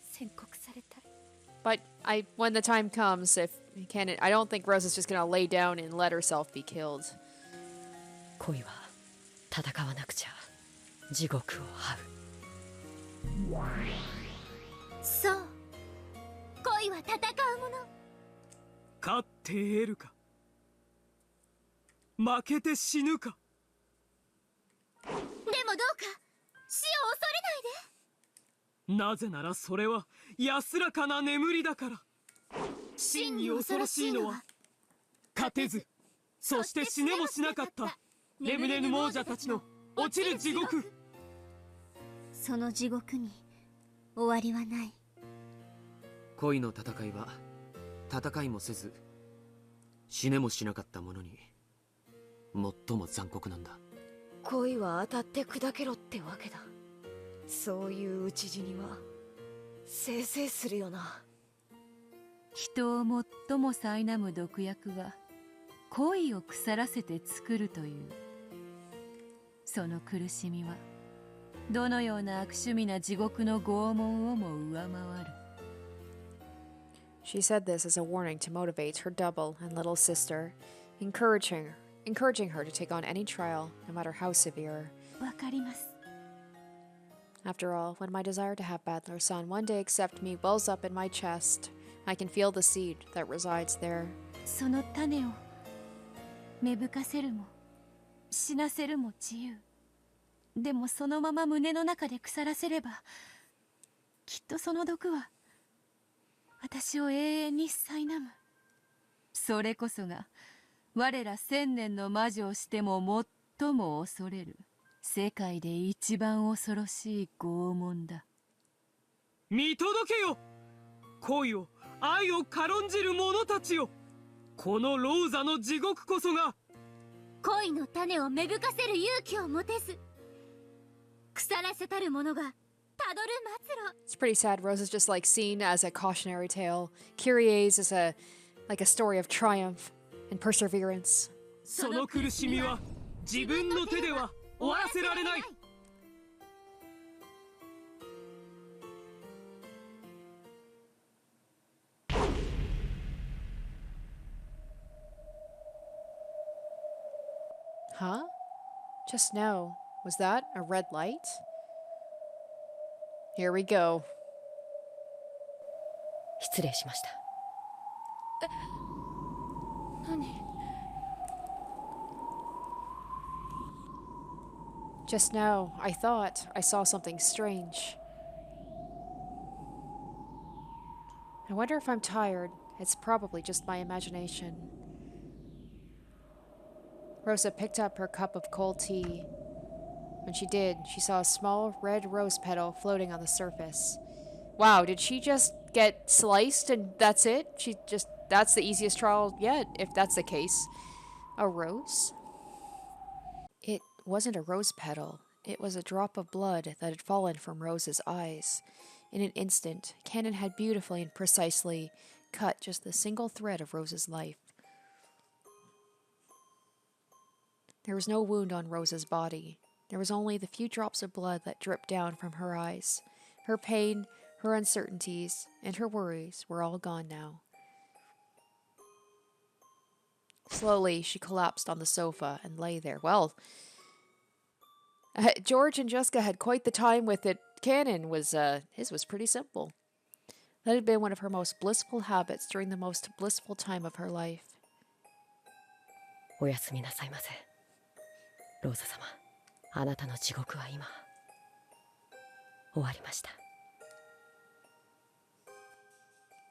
宣告されたい。But when the time comes, if Cannon, I don't think Rosa's just gonna lay down and let herself be killed. 恋は戦わなくちゃ地獄を這う。そう、恋は戦うもの。勝って得るか負けて死ぬか。でもどうか死を恐れないで。なぜならそれは安らかな眠りだから。真に恐ろしいのは勝てず、そして死ねもしなかった眠れぬ亡者たちの落ちる地獄。その地獄に終わりはない。恋の戦いは戦いもせず死ねもしなかった者に最も残酷なんだ。恋は当たって砕けろってわけだ。そういう討ち死にはせいせいするよな。人を最も苛む毒薬は恋を腐らせて作るという。その苦しみはどのような悪趣味な地獄の拷問をも上回る。She said this as a warning to motivate her double and little sister, encouraging her to take on any trial, no matter how severe. わかります。 After all, when my desire to have Battler Son one day accept me wells up in my chest, I can feel the seed that resides there. その種を芽吹かせるも死なせるも自由。でもそのまま胸の中で腐らせれば、きっとその毒は私を永遠に苛む。それこそが我ら千年の魔女をしても最も恐れる世界で一番恐ろしい拷問だ。見届けよ、恋を愛を軽んじる者たちよ。このローザの地獄こそが恋の種を芽吹かせる勇気を持てず、腐らせたる者がたどる末路。 It's pretty sad. Rosa's just like seen as a cautionary tale. Kyrie's is like a story of triumph and perseverance. その苦しみは自分の手では終わらせられない。Huh? Just now, was that a red light? Here we go. 失礼しました。何？ Just now, I thought I saw something strange. I wonder if I'm tired. It's probably just my imagination. Rosa picked up her cup of cold tea. When she did, she saw a small red rose petal floating on the surface. Wow, did she just get sliced and that's it? That's the easiest trial yet, if that's the case. A rose? It wasn't a rose petal. It was a drop of blood that had fallen from Rosa's eyes. In an instant, Canon had beautifully and precisely cut just the single thread of Rosa's life. There was no wound on Rosa's body. There was only the few drops of blood that dripped down from her eyes. Her pain, her uncertainties, and her worries were all gone now. Slowly, she collapsed on the sofa and lay there. Well, George and Jessica had quite the time with it. Canon his was pretty simple. That had been one of her most blissful habits during the most blissful time of her life. おやすみなさいませ。ローザ様、あなたの地獄は今終わりました。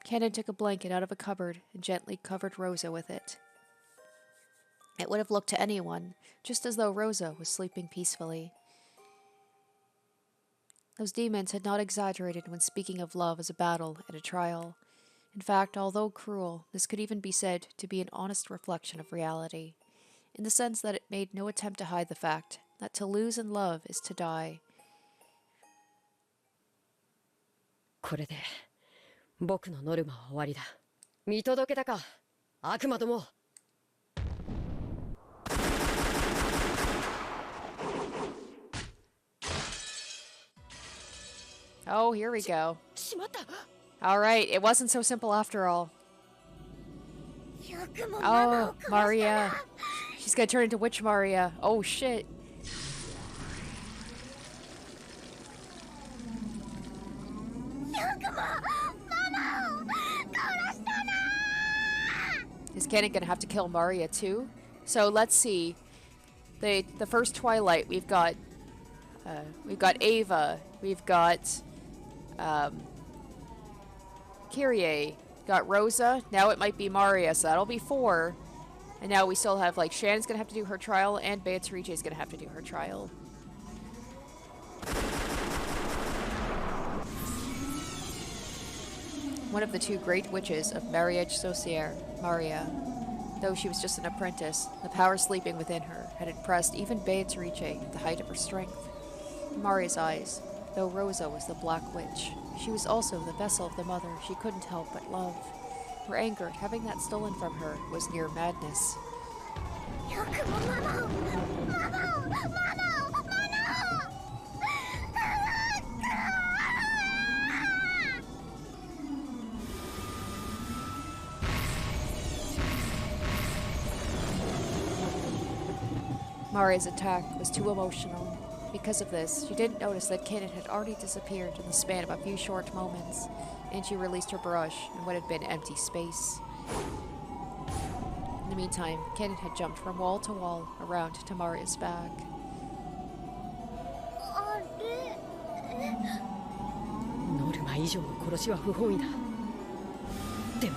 Canon took a blanket out of a cupboard and gently covered Rosa with it. It would have looked to anyone just as though Rosa was sleeping peacefully. Those demons had not exaggerated when speaking of love as a battle and a trial. In fact, although cruel, this could even be said to be an honest reflection of reality, in the sense that it made no attempt to hide the fact that to lose in love is to die. これで僕のノルマは終わりだ。見届けたか、悪魔ども。 Oh, here we go. Alright, it wasn't so simple after all. Oh, Maria. She's gonna turn into Witch Maria. Oh, shit. Is Canon gonna have to kill Maria too? So let's see. The first Twilight, we've got Ava, we've got Kyrie, got Rosa, now it might be Maria, so that'll be 4. And now we still have, like, Shannon's gonna have to do her trial, and Beatrice's gonna have to do her trial. One of the 2 great witches of Mariage Sorcière, Maria. Though she was just an apprentice, the power sleeping within her had impressed even Beatrice at the height of her strength. In Maria's eyes, though Rosa was the Black Witch, she was also the vessel of the mother she couldn't help but love. Her anger at having that stolen from her was near madness. Maria's attack was too emotional. Because of this, she didn't notice that Kennen had already disappeared in the span of a few short moments, and she released her brush in what had been empty space. In the meantime, Kennen had jumped from wall to wall around to Maria's back. ノルマ以上の殺しは不本意だ。でも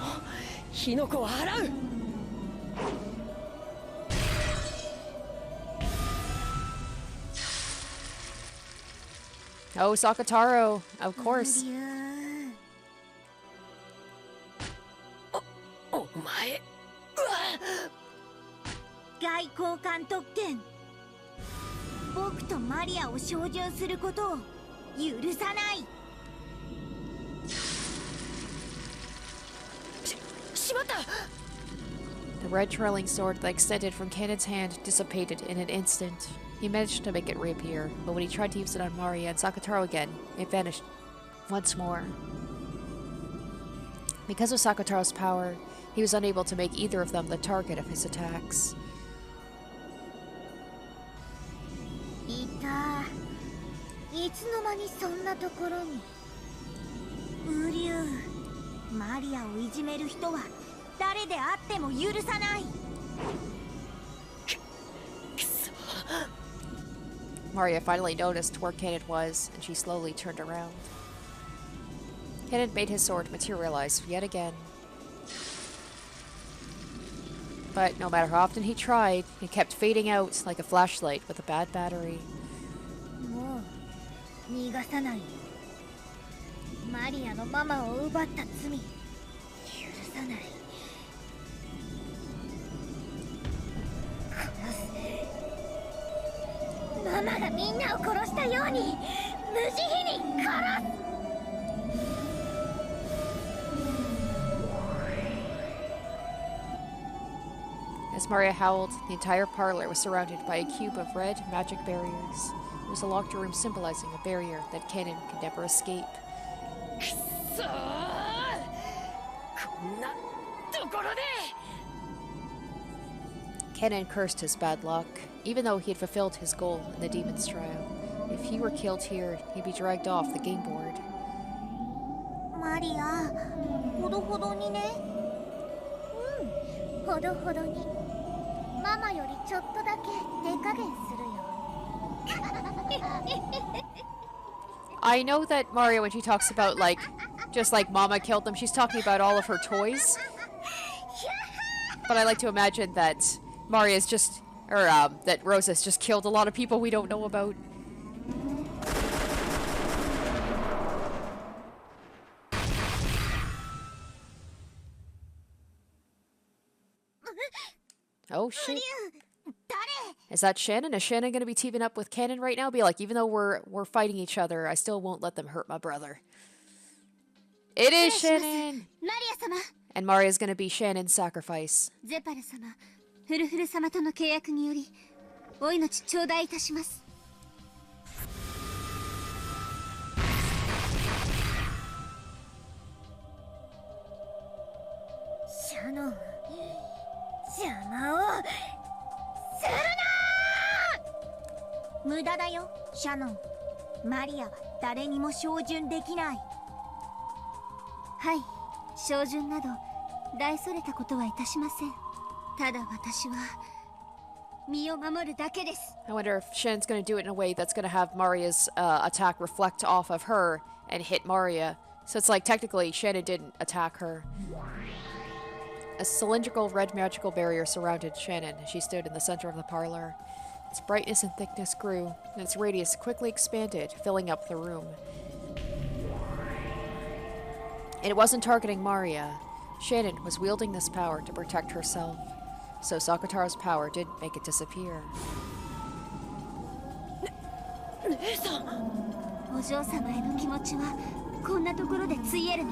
火の粉は払う。 Oh, Sakataro, of course. お前。外交官特権。僕とマリアを照準することを許さない。しまった。 The red trailing sword that extended from Kennen's hand dissipated in an instant. He managed to make it reappear, but when he tried to use it on Maria and Sakataro again, it vanished once more. Because of Sakataro's power, he was unable to make either of them the target of his attacks. いた。いつの間にそんなところに。ウリュウ。マリアをいじめる人は誰であっても許さない。 Maria finally noticed where Kennen was, and she slowly turned around. Kennen made his sword materialize yet again. But no matter how often he tried, it kept fading out like a flashlight with a bad battery. もう逃がさない。マリアのママを奪った罪、許さない。殺す。ママがみんなを殺したように、無慈悲に殺す。 As Maria howled, the entire parlor was surrounded by a cube of red magic barriers. It was a locked room symbolizing a barrier that Kennen could never escape. くそー。こんなところで。 Kennen cursed his bad luck, even though he had fulfilled his goal in the demon's trial. If he were killed here, he'd be dragged off the game board. マリア、ほどほどにね。うん、ほどほどに。ママよりちょっとだけ手加減するよ。I know that Mario, when she talks about, like, just like Mama killed them, she's talking about all of her toys. But I like to imagine that Maria's just, or that Rosa's just killed a lot of people we don't know about. Oh shit. Is that Shannon? Is Shannon gonna be teaming up with Kennen right now? Be like, even though we're fighting each other, I still won't let them hurt my brother. It is Shannon! And Maria's gonna be Shannon's sacrifice. ゼパル様、フルフル様との契約により、お命頂戴いたします。シャノン、邪魔をするなー！無駄だよ、シャノン。マリアは誰にも照準できない。はい、照準など大それたことはいたしません。ただ私は身を守るだけです。 I wonder if Shannon's gonna do it in a way that's gonna have Maria's attack reflect off of her and hit Maria. So it's like, technically, Shannon didn't attack her. A cylindrical red magical barrier surrounded Shannon as she stood in the center of the parlor. Its brightness and thickness grew, and its radius quickly expanded, filling up the room. And it wasn't targeting Maria. Shannon was wielding this power to protect herself. so Sakataro's power did make it disappear. お嬢様への気持ちはこんなところでついえるの。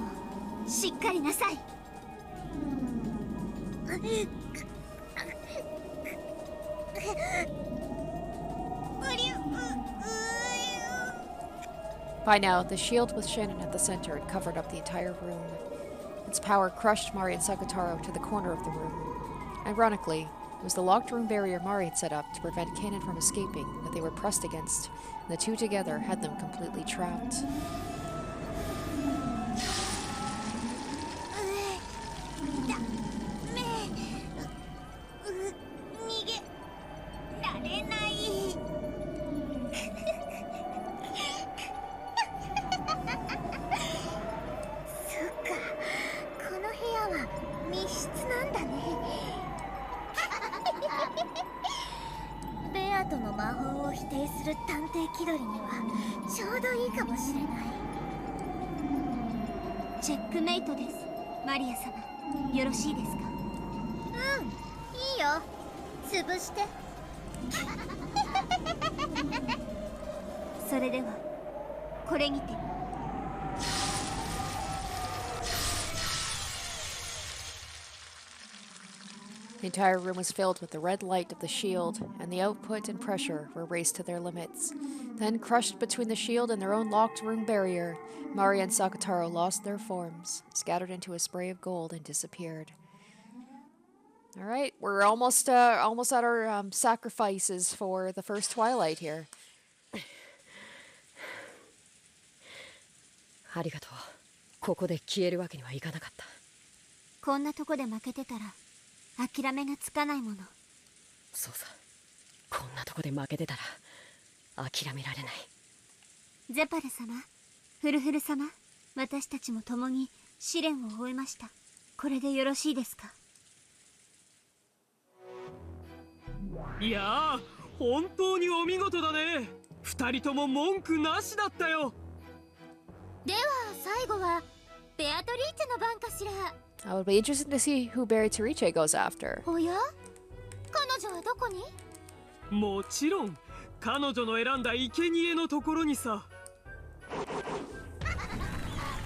しっかりなさい。By now, the shield with Shannon at the center had covered up the entire room. Its power crushed Mari and Sakataro to the corner of the room. Ironically, it was the locked room barrier Mari had set up to prevent Kanon from escaping that they were pressed against, and the two together had them completely trapped. ベアトの魔法を否定する探偵気取りにはちょうどいいかもしれない。チェックメイトです。マリア様、よろしいですか？うん、いいよ。潰して。それではこれにて。The entire room was filled with the red light of the shield, and the output and pressure were raised to their limits. Then, crushed between the shield and their own locked room barrier, Mari and Sakataro lost their forms, scattered into a spray of gold, and disappeared. Alright, we're almost at our sacrifices for the first Twilight here. ありがとう。ここで消えるわけにはいかなかった。こんなとこで負けてたら諦めがつかないもの。そうさ。こんなとこで負けてたら諦められない。ゼパル様、フルフル様、私たちも共に試練を終えました。これでよろしいですか？いやー、本当にお見事だね。二人とも文句なしだったよ。では最後はベアトリーチェの番かしら。It would be interesting to see who Beatrice goes after. おや？彼女はどこに？もちろん彼女の選んだ生贄のところにさ。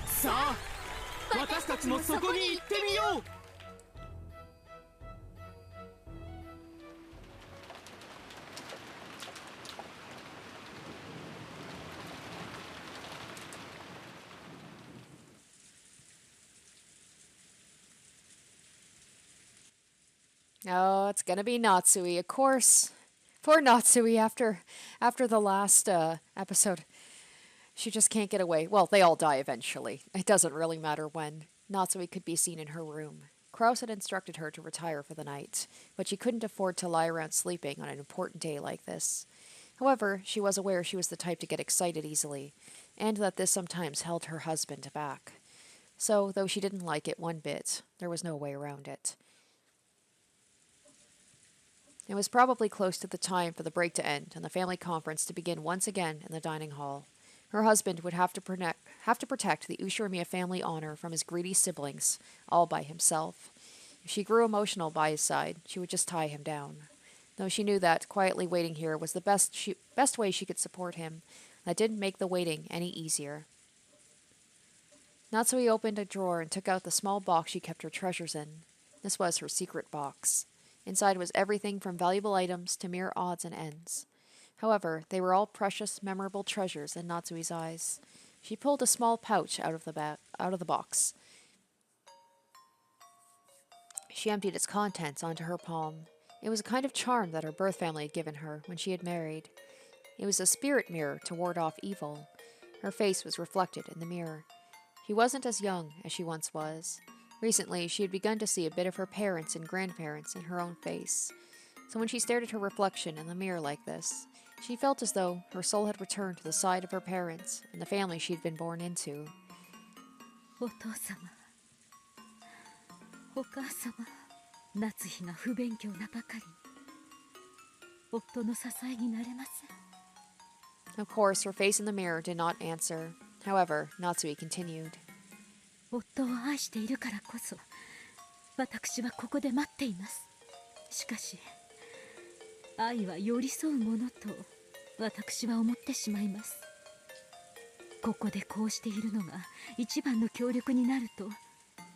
さあ、私たちもそこに行ってみよう。Oh, it's gonna be Natsuhi, of course. Poor Natsuhi after the last episode. She just can't get away. Well, they all die eventually. It doesn't really matter when. Natsuhi could be seen in her room. Kraus had instructed her to retire for the night, but she couldn't afford to lie around sleeping on an important day like this. However, she was aware she was the type to get excited easily, and that this sometimes held her husband back. So, though she didn't like it one bit, there was no way around it. It was probably close to the time for the break to end and the family conference to begin once again in the dining hall. Her husband would have to protect the Ushiromiya family honor from his greedy siblings, all by himself. If she grew emotional by his side, she would just tie him down. Though she knew that quietly waiting here was the best way she could support him, that didn't make the waiting any easier. Natsuhi opened a drawer and took out the small box she kept her treasures in. This was her secret box. Inside was everything from valuable items to mere odds and ends. However, they were all precious, memorable treasures in Natsuhi's eyes. She pulled a small pouch out of the box. She emptied its contents onto her palm. It was a kind of charm that her birth family had given her when she had married. It was a spirit mirror to ward off evil. Her face was reflected in the mirror. She wasn't as young as she once was. Recently, she had begun to see a bit of her parents and grandparents in her own face. So when she stared at her reflection in the mirror like this, she felt as though her soul had returned to the side of her parents and the family she had been born into. お父様、お母様、夏日が不勉強なばかりに、夫の支えになれません。 Of course, her face in the mirror did not answer. However, Natsuhi continued. 夫を愛しているからこそ、私はここで待っています。しかし愛は寄り添うものと私は思ってしまいます。ここでこうしているのが一番の協力になると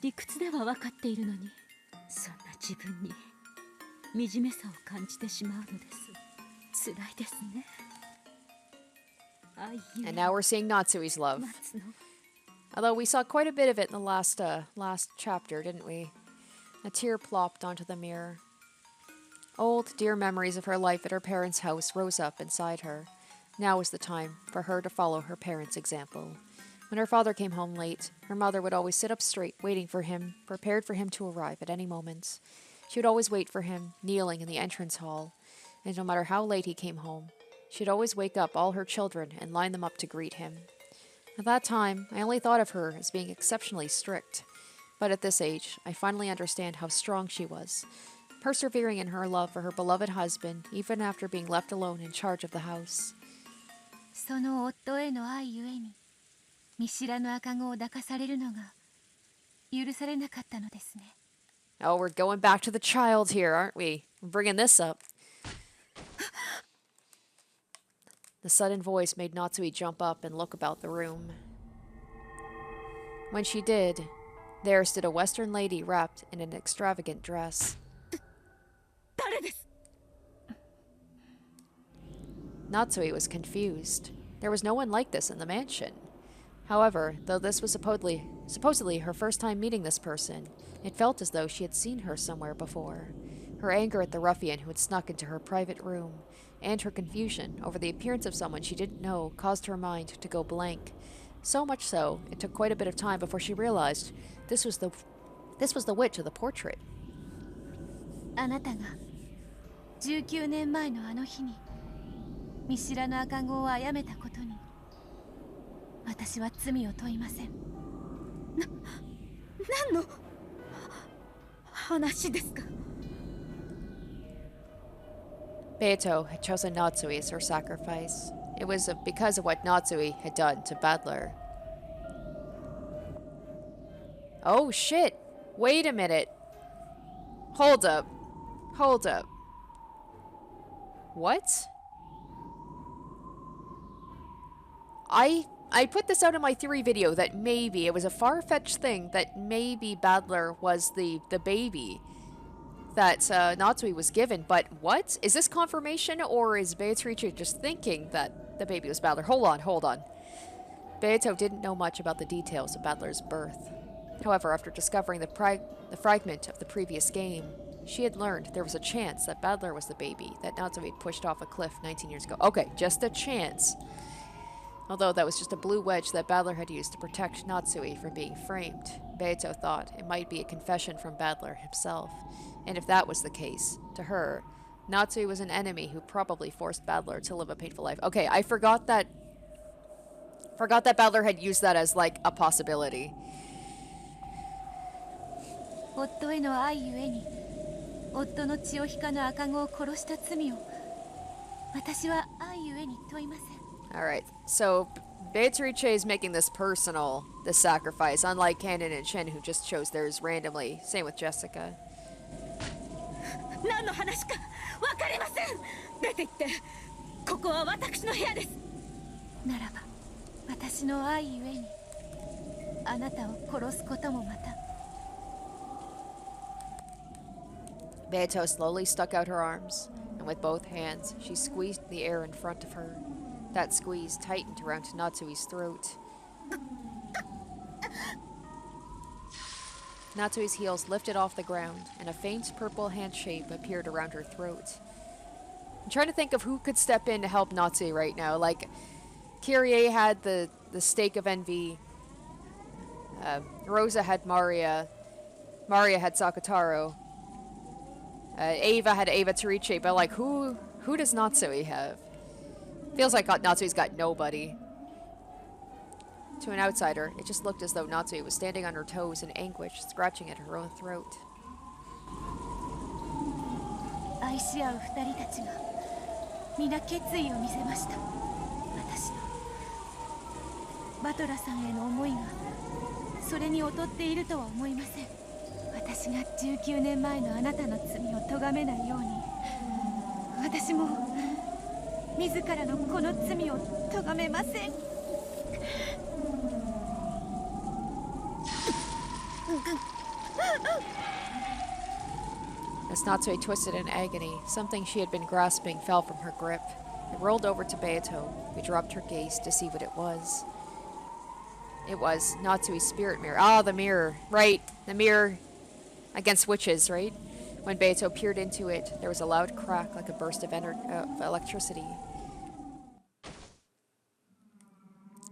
理屈では分かっているのに、そんな自分に惨めさを感じてしまうのです。辛いですね。And now we're seeing Natsui's love. Although we saw quite a bit of it in the last chapter, didn't we? A tear plopped onto the mirror. Old, dear memories of her life at her parents' house rose up inside her. Now was the time for her to follow her parents' example. When her father came home late, her mother would always sit up straight, waiting for him, prepared for him to arrive at any moment. She would always wait for him, kneeling in the entrance hall. And no matter how late he came home, she'd always wake up all her children and line them up to greet him. At that time, I only thought of her as being exceptionally strict. But at this age, I finally understand how strong she was, persevering in her love for her beloved husband, even after being left alone in charge of the house. その夫への愛ゆえに見知らぬ赤子を抱かされるのが許されなかったのですね。 Oh, we're going back to the child here, aren't we? We're bringing this up. The sudden voice made Natsuhi jump up and look about the room. When she did, there stood a Western lady wrapped in an extravagant dress. Natsuhi was confused. There was no one like this in the mansion. However, though this was supposedly her first time meeting this person, it felt as though she had seen her somewhere before. Her anger at the ruffian who had snuck into her private room, and her confusion over the appearance of someone she didn't know caused her mind to go blank. So much so, it took quite a bit of time before she realized this was the witch of the portrait. あなたが19年前のあの日に見知らぬ赤子を殺めたことに私は罪を問いません。何の話ですか？ Beato had chosen Natsuhi as her sacrifice. It was because of what Natsuhi had done to Badler. Oh shit! Wait a minute! Hold up. Hold up. What? I put this out in my theory video that maybe it was a far-fetched thing that maybe Badler was the baby that Natsuhi was given, but what? Is this confirmation, or is Beatrice just thinking that the baby was Badler? Hold on. Beato didn't know much about the details of Badler's birth. However, after discovering the fragment of the previous game, she had learned there was a chance that Badler was the baby that Natsuhi had pushed off a cliff 19 years ago. Okay, just a chance. Although that was just a blue wedge that Badler had used to protect Natsuhi from being framed, Beato thought it might be a confession from Badler himself. And if that was the case, to her, Natsuhi was an enemy who probably forced Badler to live a painful life. Okay, I forgot that Badler had used that as, like, a possibility. 夫への愛ゆえに夫の血を引かぬ赤子を殺した罪を私は愛ゆえに問いません。 Alright, so Beatrice is making this personal, this sacrifice, unlike Kanon and Shin who just chose theirs randomly. Same with Jessica. 何の話か分かりません。出て行って。ここは私の部屋です。ならば私の愛ゆえにあなたを殺すこともまた。 Beato slowly stuck out her arms, and with both hands, she squeezed the air in front of her. That squeeze tightened around Natsuhi's throat. Natsuhi's heels lifted off the ground, and a faint purple hand shape appeared around her throat. I'm trying to think of who could step in to help Natsuhi right now. Like, Kyrie had the stake of envy. Rosa had Maria. Maria had Sakutaro. Ava had Ava Torice, but like, who does Natsuhi have? Feels like Natsuhi's got nobody. To an outsider, it just looked as though Natsuhi was standing on her toes in anguish, scratching at her own throat. 愛し合う二人たちが皆決意を見せました。私のバトラさんへの思いがそれに劣っているとは思いません。私私が19年前のあなたの罪を咎めないように、私も自らのこの罪を咎めません。As Natsuhi twisted in agony, something she had been grasping fell from her grip. It rolled over to Beato, who dropped her gaze to see what it was. It was Natsuhi's spirit mirror. Ah, the mirror. Right, the mirror against witches, right? When Beato peered into it, there was a loud crack like a burst of electricity.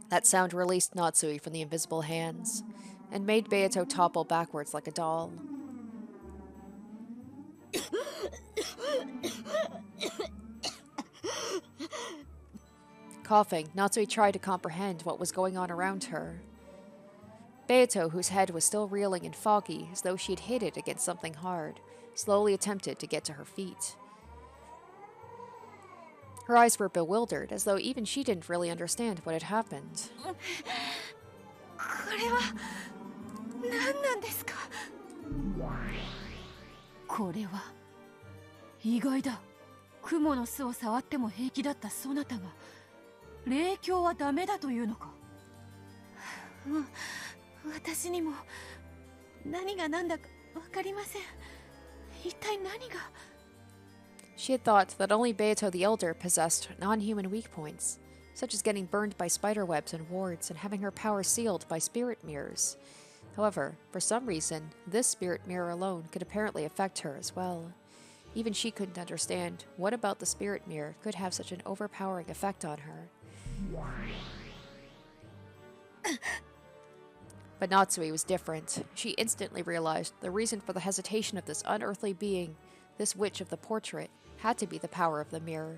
That sound released Natsuhi from the invisible hands and made Beato topple backwards like a doll. Coughing, Natsuhi tried to comprehend what was going on around her. Beato, whose head was still reeling and foggy as though she had hit it against something hard, slowly attempted to get to her feet. Her eyes were bewildered, as though even she didn't really understand what had happened. これは何なんですか？これは意外だ。雲の巣を触っても平気だったそなたが霊境はダメだというのか？私にも何が何だか分かりません。一体何が？ She had thought that only Beato the Elder possessed non-human weak points, such as getting burned by spider webs and wards and having her power sealed by spirit mirrors. However, for some reason, this spirit mirror alone could apparently affect her as well. Even she couldn't understand what about the spirit mirror could have such an overpowering effect on her. But Natsuhi was different. She instantly realized the reason for the hesitation of this unearthly being, this witch of the portrait, had to be the power of the mirror.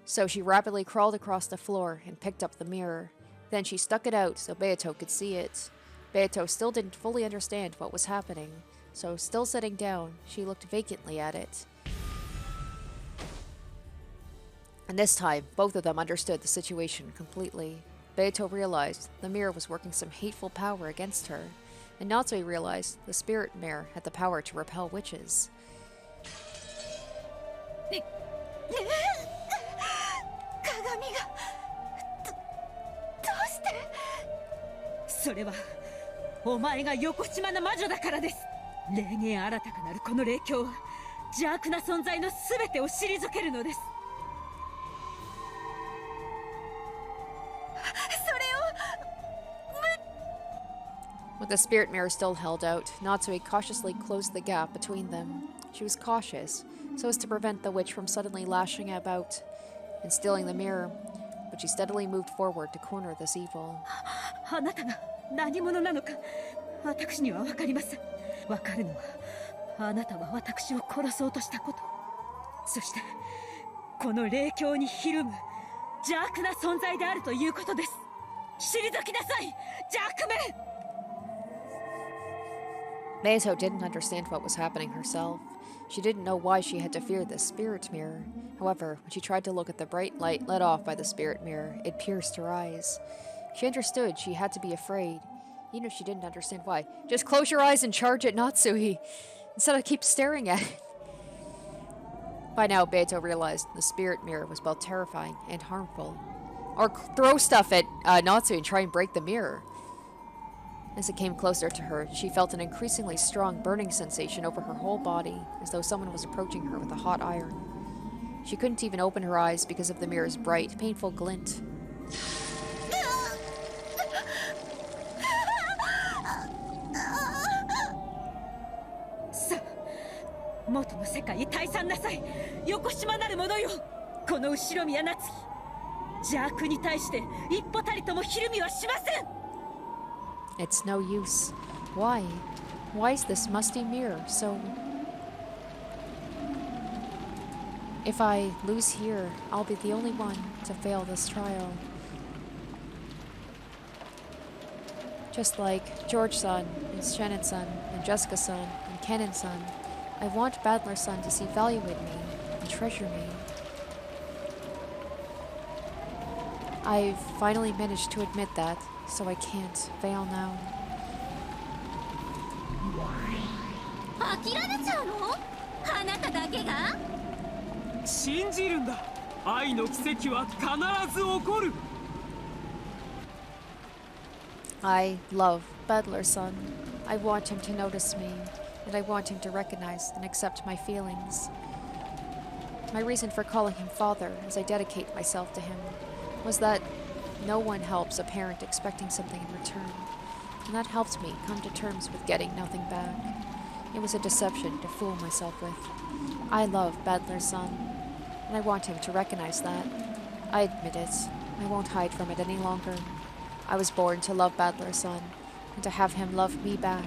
So she rapidly crawled across the floor and picked up the mirror. Then she stuck it out so Beato could see it. Beato still didn't fully understand what was happening, so still sitting down, she looked vacantly at it. And this time, both of them understood the situation completely. Beato realized the mirror was working some hateful power against her, and Natsuhi realized the spirit mirror had the power to repel witches. それはお前が横島の魔女だからです。霊言新たかなるこの霊境は邪悪な存在の全てを退けるのです。 With the spirit mirror still held out, Natsuhi cautiously closed the gap between them. She was cautious, so as to prevent the witch from suddenly lashing about and stealing the mirror, but she steadily moved forward to corner this evil. あなたが何者なのか私には分かります。分かるのはあなたは私を殺そうとしたこと、そしてこの霊境にひるむ邪悪な存在であるということです。退きなさい、邪悪め！ Beato didn't understand what was happening herself. She didn't know why she had to fear this spirit mirror. However, when she tried to look at the bright light let off by the spirit mirror, it pierced her eyes. She understood she had to be afraid, even if she didn't understand why. Just close your eyes and charge at Natsuhi, instead of keep staring at it. By now, Beato realized the spirit mirror was both terrifying and harmful. Or throw stuff at Natsuhi and try and break the mirror. As it came closer to her, she felt an increasingly strong burning sensation over her whole body, as though someone was approaching her with a hot iron. She couldn't even open her eyes because of the mirror's bright, painful glint. It's no use. Why? Why is this musty mirror so... If I lose here, I'll be the only one to fail this trial. Just like George-san, and Shannon-san, and Jessica-san, and Cannon-san, I want Badler-san to see value in me and treasure me. I've finally managed to admit that, so I can't fail now. 諦めちゃうの？あなただけが？信じるんだ。愛の奇跡は必ず起こる。 I love Badler-san. I want him to notice me, and I want him to recognize and accept my feelings. My reason for calling him father as I dedicate myself to him was that no one helps a parent expecting something in return, and that helped me come to terms with getting nothing back. It was a deception to fool myself with. I love Badler-san, and I want him to recognize that. I admit it. I won't hide from it any longer. I was born to love Badler-san, and to have him love me back.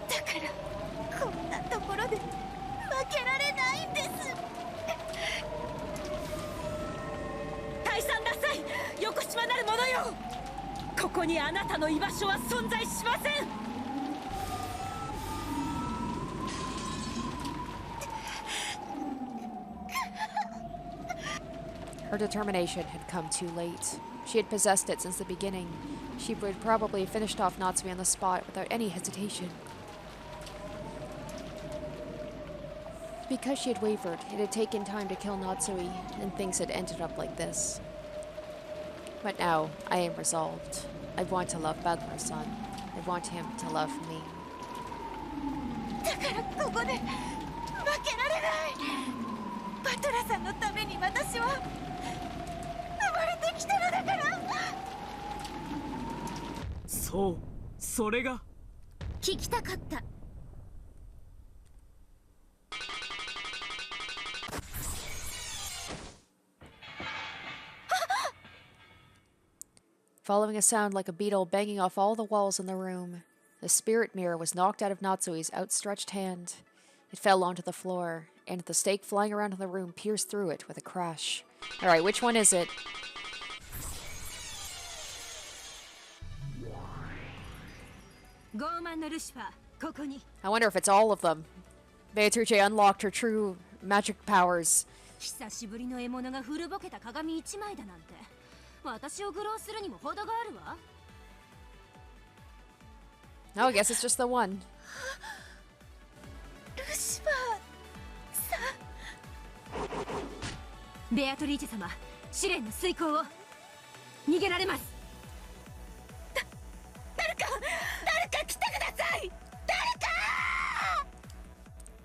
だからこんなところで負けられないんです。退散なさい、横島なる者よ。ここにあなたの居場所は存在しません。 Her determination had come too late. She had possessed it since the beginning. She would probably have finished off Natsuhi on the spot without any hesitation. Because she had wavered, it had taken time to kill Natsuhi, and things had ended up like this. But now, I am resolved. I want to love Badler-san. I want him to love me. だからここで負けられない。バトラさんのために私は生まれてきたのだから。そう、それが。聞きたかった。 Following a sound like a beetle banging off all the walls in the room, the spirit mirror was knocked out of Natsuhi's outstretched hand. It fell onto the floor, and the stake flying around in the room pierced through it with a crash. Alright, which one is it? I wonder if it's all of them. Beatrice unlocked her true magic powers. 久しぶりの獲物が古ぼけた鏡一枚だなんて、私を愚弄するにも程があるわ。 Oh, I guess it's just the one. ルシファーさん。ベアトリーチェ様、試練の遂行を。逃げられます。誰か来てください。誰か！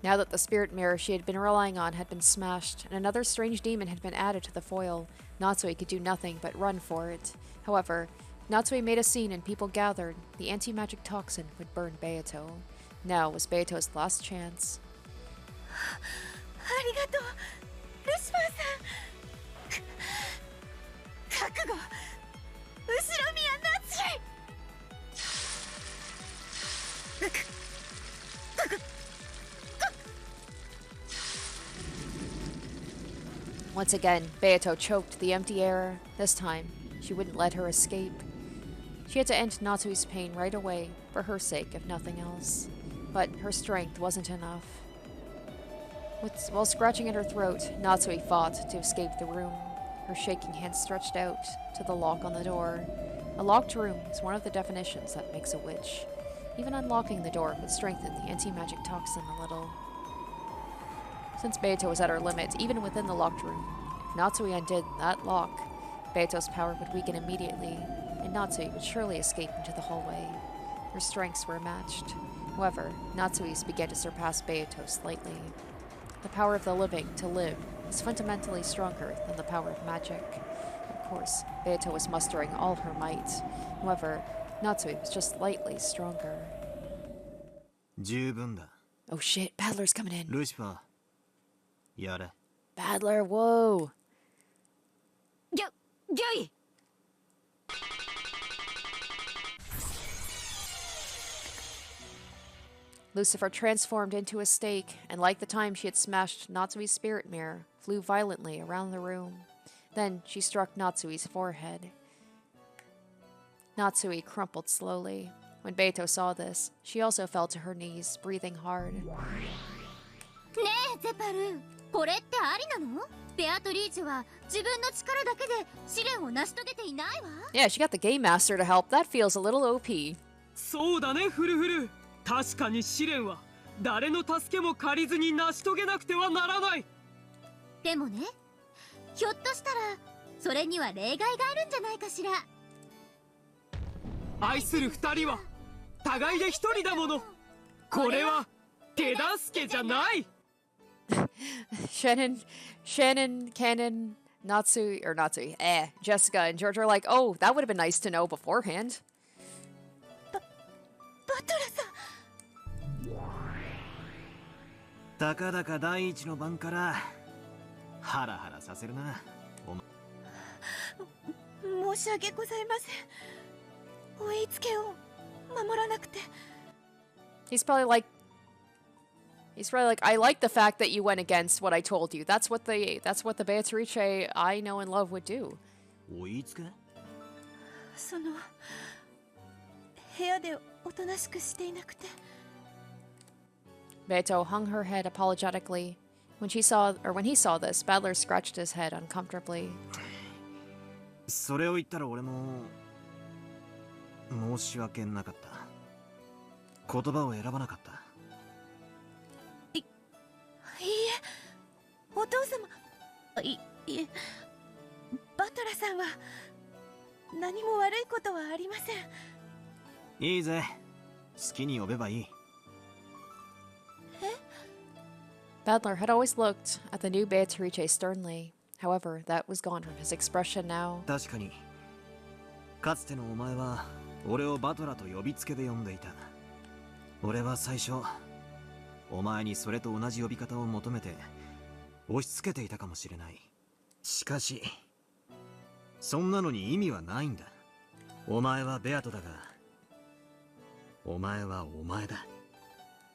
Now that the spirit mirror she had been relying on had been smashed, and another strange demon had been added to the foil, Natsuhi could do nothing but run for it. However, Natsuhi made a scene and people gathered. The anti-magic toxin would burn Beato. Now was Beato's last chance. ありがとう、ルシファーさん。覚悟、後ろ宮夏日。 Once again, Beato choked the empty air. This time, she wouldn't let her escape. She had to end Natsuhi's pain right away, for her sake, if nothing else. But her strength wasn't enough. While scratching at her throat, Natsuhi fought to escape the room, her shaking hand stretched out to the lock on the door. A locked room is one of the definitions that makes a witch. Even unlocking the door would strengthen the anti-magic toxin a little. Since Beato was at her limit, even within the locked room, if Natsuhi undid that lock, Beato's power would weaken immediately, and Natsuhi would surely escape into the hallway. Their strengths were matched. However, Natsuhi's began to surpass Beato's slightly. The power of the living to live is fundamentally stronger than the power of magic. Of course, Beato was mustering all her might. However, Natsuhi was just slightly stronger. 十分だ。 Oh shit, Badler's coming in. ルシファー、やれ。 Badler, whoa! ギョイ。 Lucifer transformed into a stake, and like the time she had smashed Natsuhi's spirit mirror, flew violently around the room. Then she struck Natsuhi's forehead. Natsuhi crumpled slowly. When Beato saw this, she also fell to her knees, breathing hard. ねえゼパル、これってありなの？ベアトリーチェは自分の力だけで試練を成し遂げていないわ。 Yeah, she got the Game Master to help. That feels a little OP. そうだねフルフル。確かに試練は誰の助けも借りずに成し遂げなくてはならない。でもね、ひょっとしたらそれには例外があるんじゃないかしら。愛する二人は互いで一人だもの。これは手助けじゃない。Shannon, Cannon, Natsuhi, Jessica and George are like, oh, that would have been nice to know beforehand. バトラさん。たかだか第一の晩からハラハラさせるな。申し訳ございません。お言いつけを守らなくて。He's probably like, I like the fact that you went against what I told you. That's what the Beatrice I know and love would do. お言いつけ？その部屋でおとなしくしていなくて。Beato hung her head apologetically. When he saw this, Badler scratched his head uncomfortably. それを言ったら俺も申し訳なかった。言葉を選ばなかった。いいえ、お父様。いえ、バトラさんは何も悪いことはありません。いいぜ、好きに呼べばいい。Badler had always looked at the new Beatrice sternly. However, that was gone from his expression now. 確かに、かつてのお前は俺をバトラと呼びつけで呼んでいた。俺は最初、お前にそれと同じ呼び方を求めて押し付けていたかもしれない。しかし、そんなのに意味はないんだ。お前はベアトだが、お前はお前だ。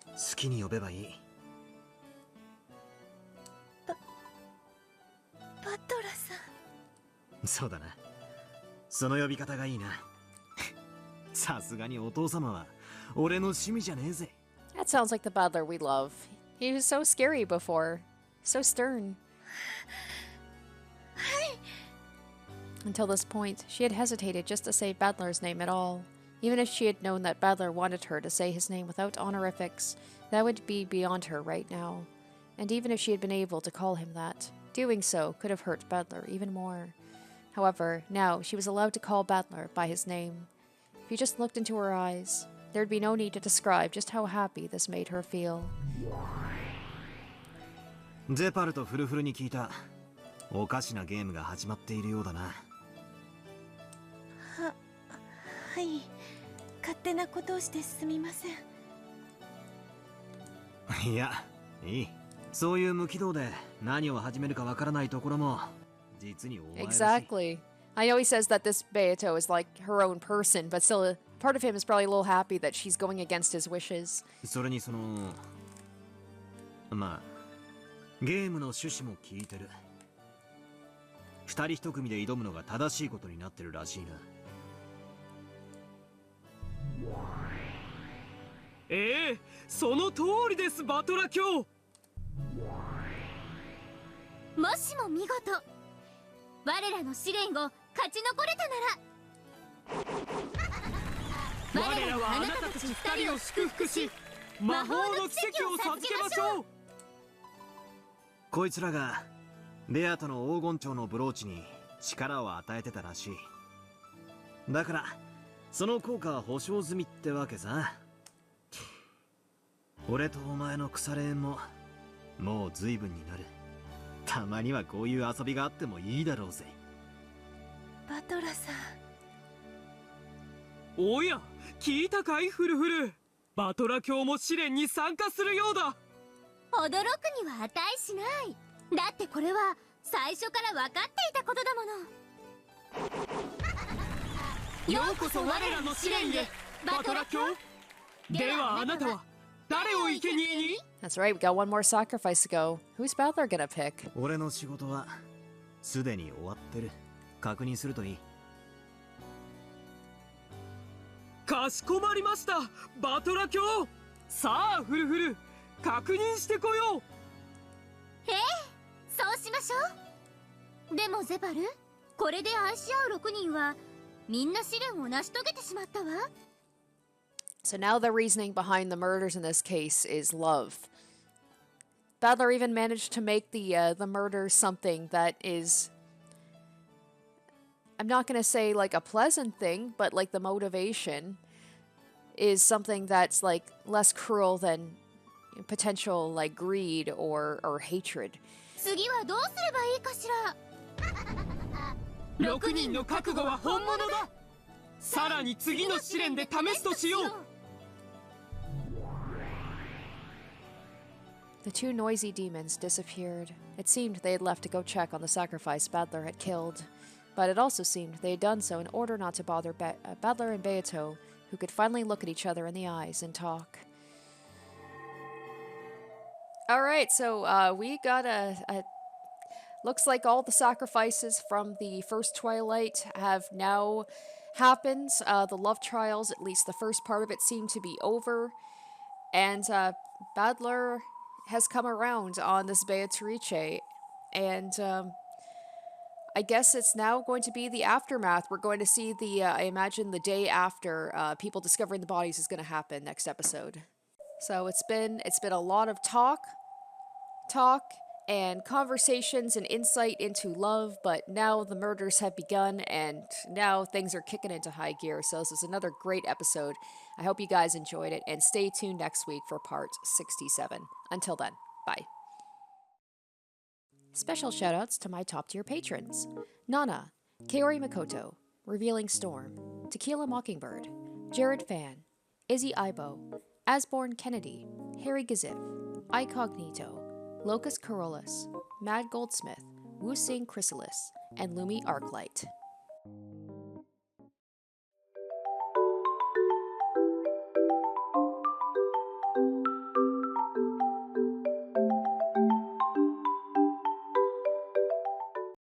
好きに呼べばいい。バトラさん。そうだな。その呼び方がいいな。さすがにお父様は俺の趣味じゃねえぜ。That sounds like the Badler we love. He was so scary before. So stern. Until this point, she had hesitated just to say Badler's name at all. Even if she had known that Badler wanted her to say his name without honorifics, that would be beyond her right now. And even if she had been able to call him that, doing so could have hurt Badler even more. However, now she was allowed to call Badler by his name. If you just looked into her eyes, there'd be no need to describe just how happy this made her feel. ゼパルとフルフルに聞いた。おかしなゲームが始まっているようだな。はい、勝手なことをしてすみません。いや、いい。そういう無軌道で何を始めるかわからないところも実にお前らしい。 Exactly. I know he says that this Beato is like her own person, but still, part of him is probably a little happy that she's going against his wishes. それにその、まあ、ゲームの趣旨も聞いてる。二人一組で挑むのが正しいことになってるらしいな。ええ、その通りです、バトラ卿。もしも見事我らの試練を勝ち残れたなら、我らはあなたたち二人を祝福し、魔法の奇跡を授けましょう。こいつらがベアトの黄金蝶のブローチに力を与えてたらしい。だからその効果は保証済みってわけさ。俺とお前の腐れ縁ももう随分になる。たまにはこういう遊びがあってもいいだろうぜ。バトラさん。おや、聞いたかいフルフル。バトラ卿も試練に参加するようだ。驚くには値しない。だってこれは最初から分かっていたことだもの。ようこそ我らの試練へ、バトラ卿。ではあなたは誰を生贄に？ That's right, we got one more sacrifice to go. Who's Badler gonna pick? 俺の仕事はすでに終わってる。確認するといい。かしこまりました、バトラ卿。さあフルフル、確認してこよう。ええ、そうしましょう。でもゼバル、これで愛し合う6人はみんな試練を成し遂げてしまったわ。So now the reasoning behind the murders in this case is love. Badler even managed to make the murder something that is, I'm not going to say like a pleasant thing, but like the motivation is something that's like less cruel than potential like greed or hatred. 次はどうすればいいかしら。6人の覚悟は本物だ。さらに次の試練で試すとしよう。 The two noisy demons disappeared. It seemed they had left to go check on the sacrifice Badler had killed. But it also seemed they had done so in order not to bother Badler and Beato, who could finally look at each other in the eyes and talk. Alright, so we got looks like all the sacrifices from the first Twilight have now happened. The love trials, at least the first part of it, seemed to be over. And Badler has come around on this Beatrice. And I guess it's now going to be the aftermath. We're going to see the, I imagine the day after people discovering the bodies is going to happen next episode. So it's been a lot of talk and conversations and insight into love, but now the murders have begun and now things are kicking into high gear. So this is another great episode. I hope you guys enjoyed it, and stay tuned next week for part 67. Until then, bye. Special shoutouts to my top tier patrons: Nana, Kyrie Makoto, Revealing Storm, Tequila Mockingbird, Jared Fan, Izzy Ibo, Asborn Kennedy, Harry Gazif, Icognito, Locus Corollas, Mad Goldsmith, Wu Sing Chrysalis, and Lumi Arclight.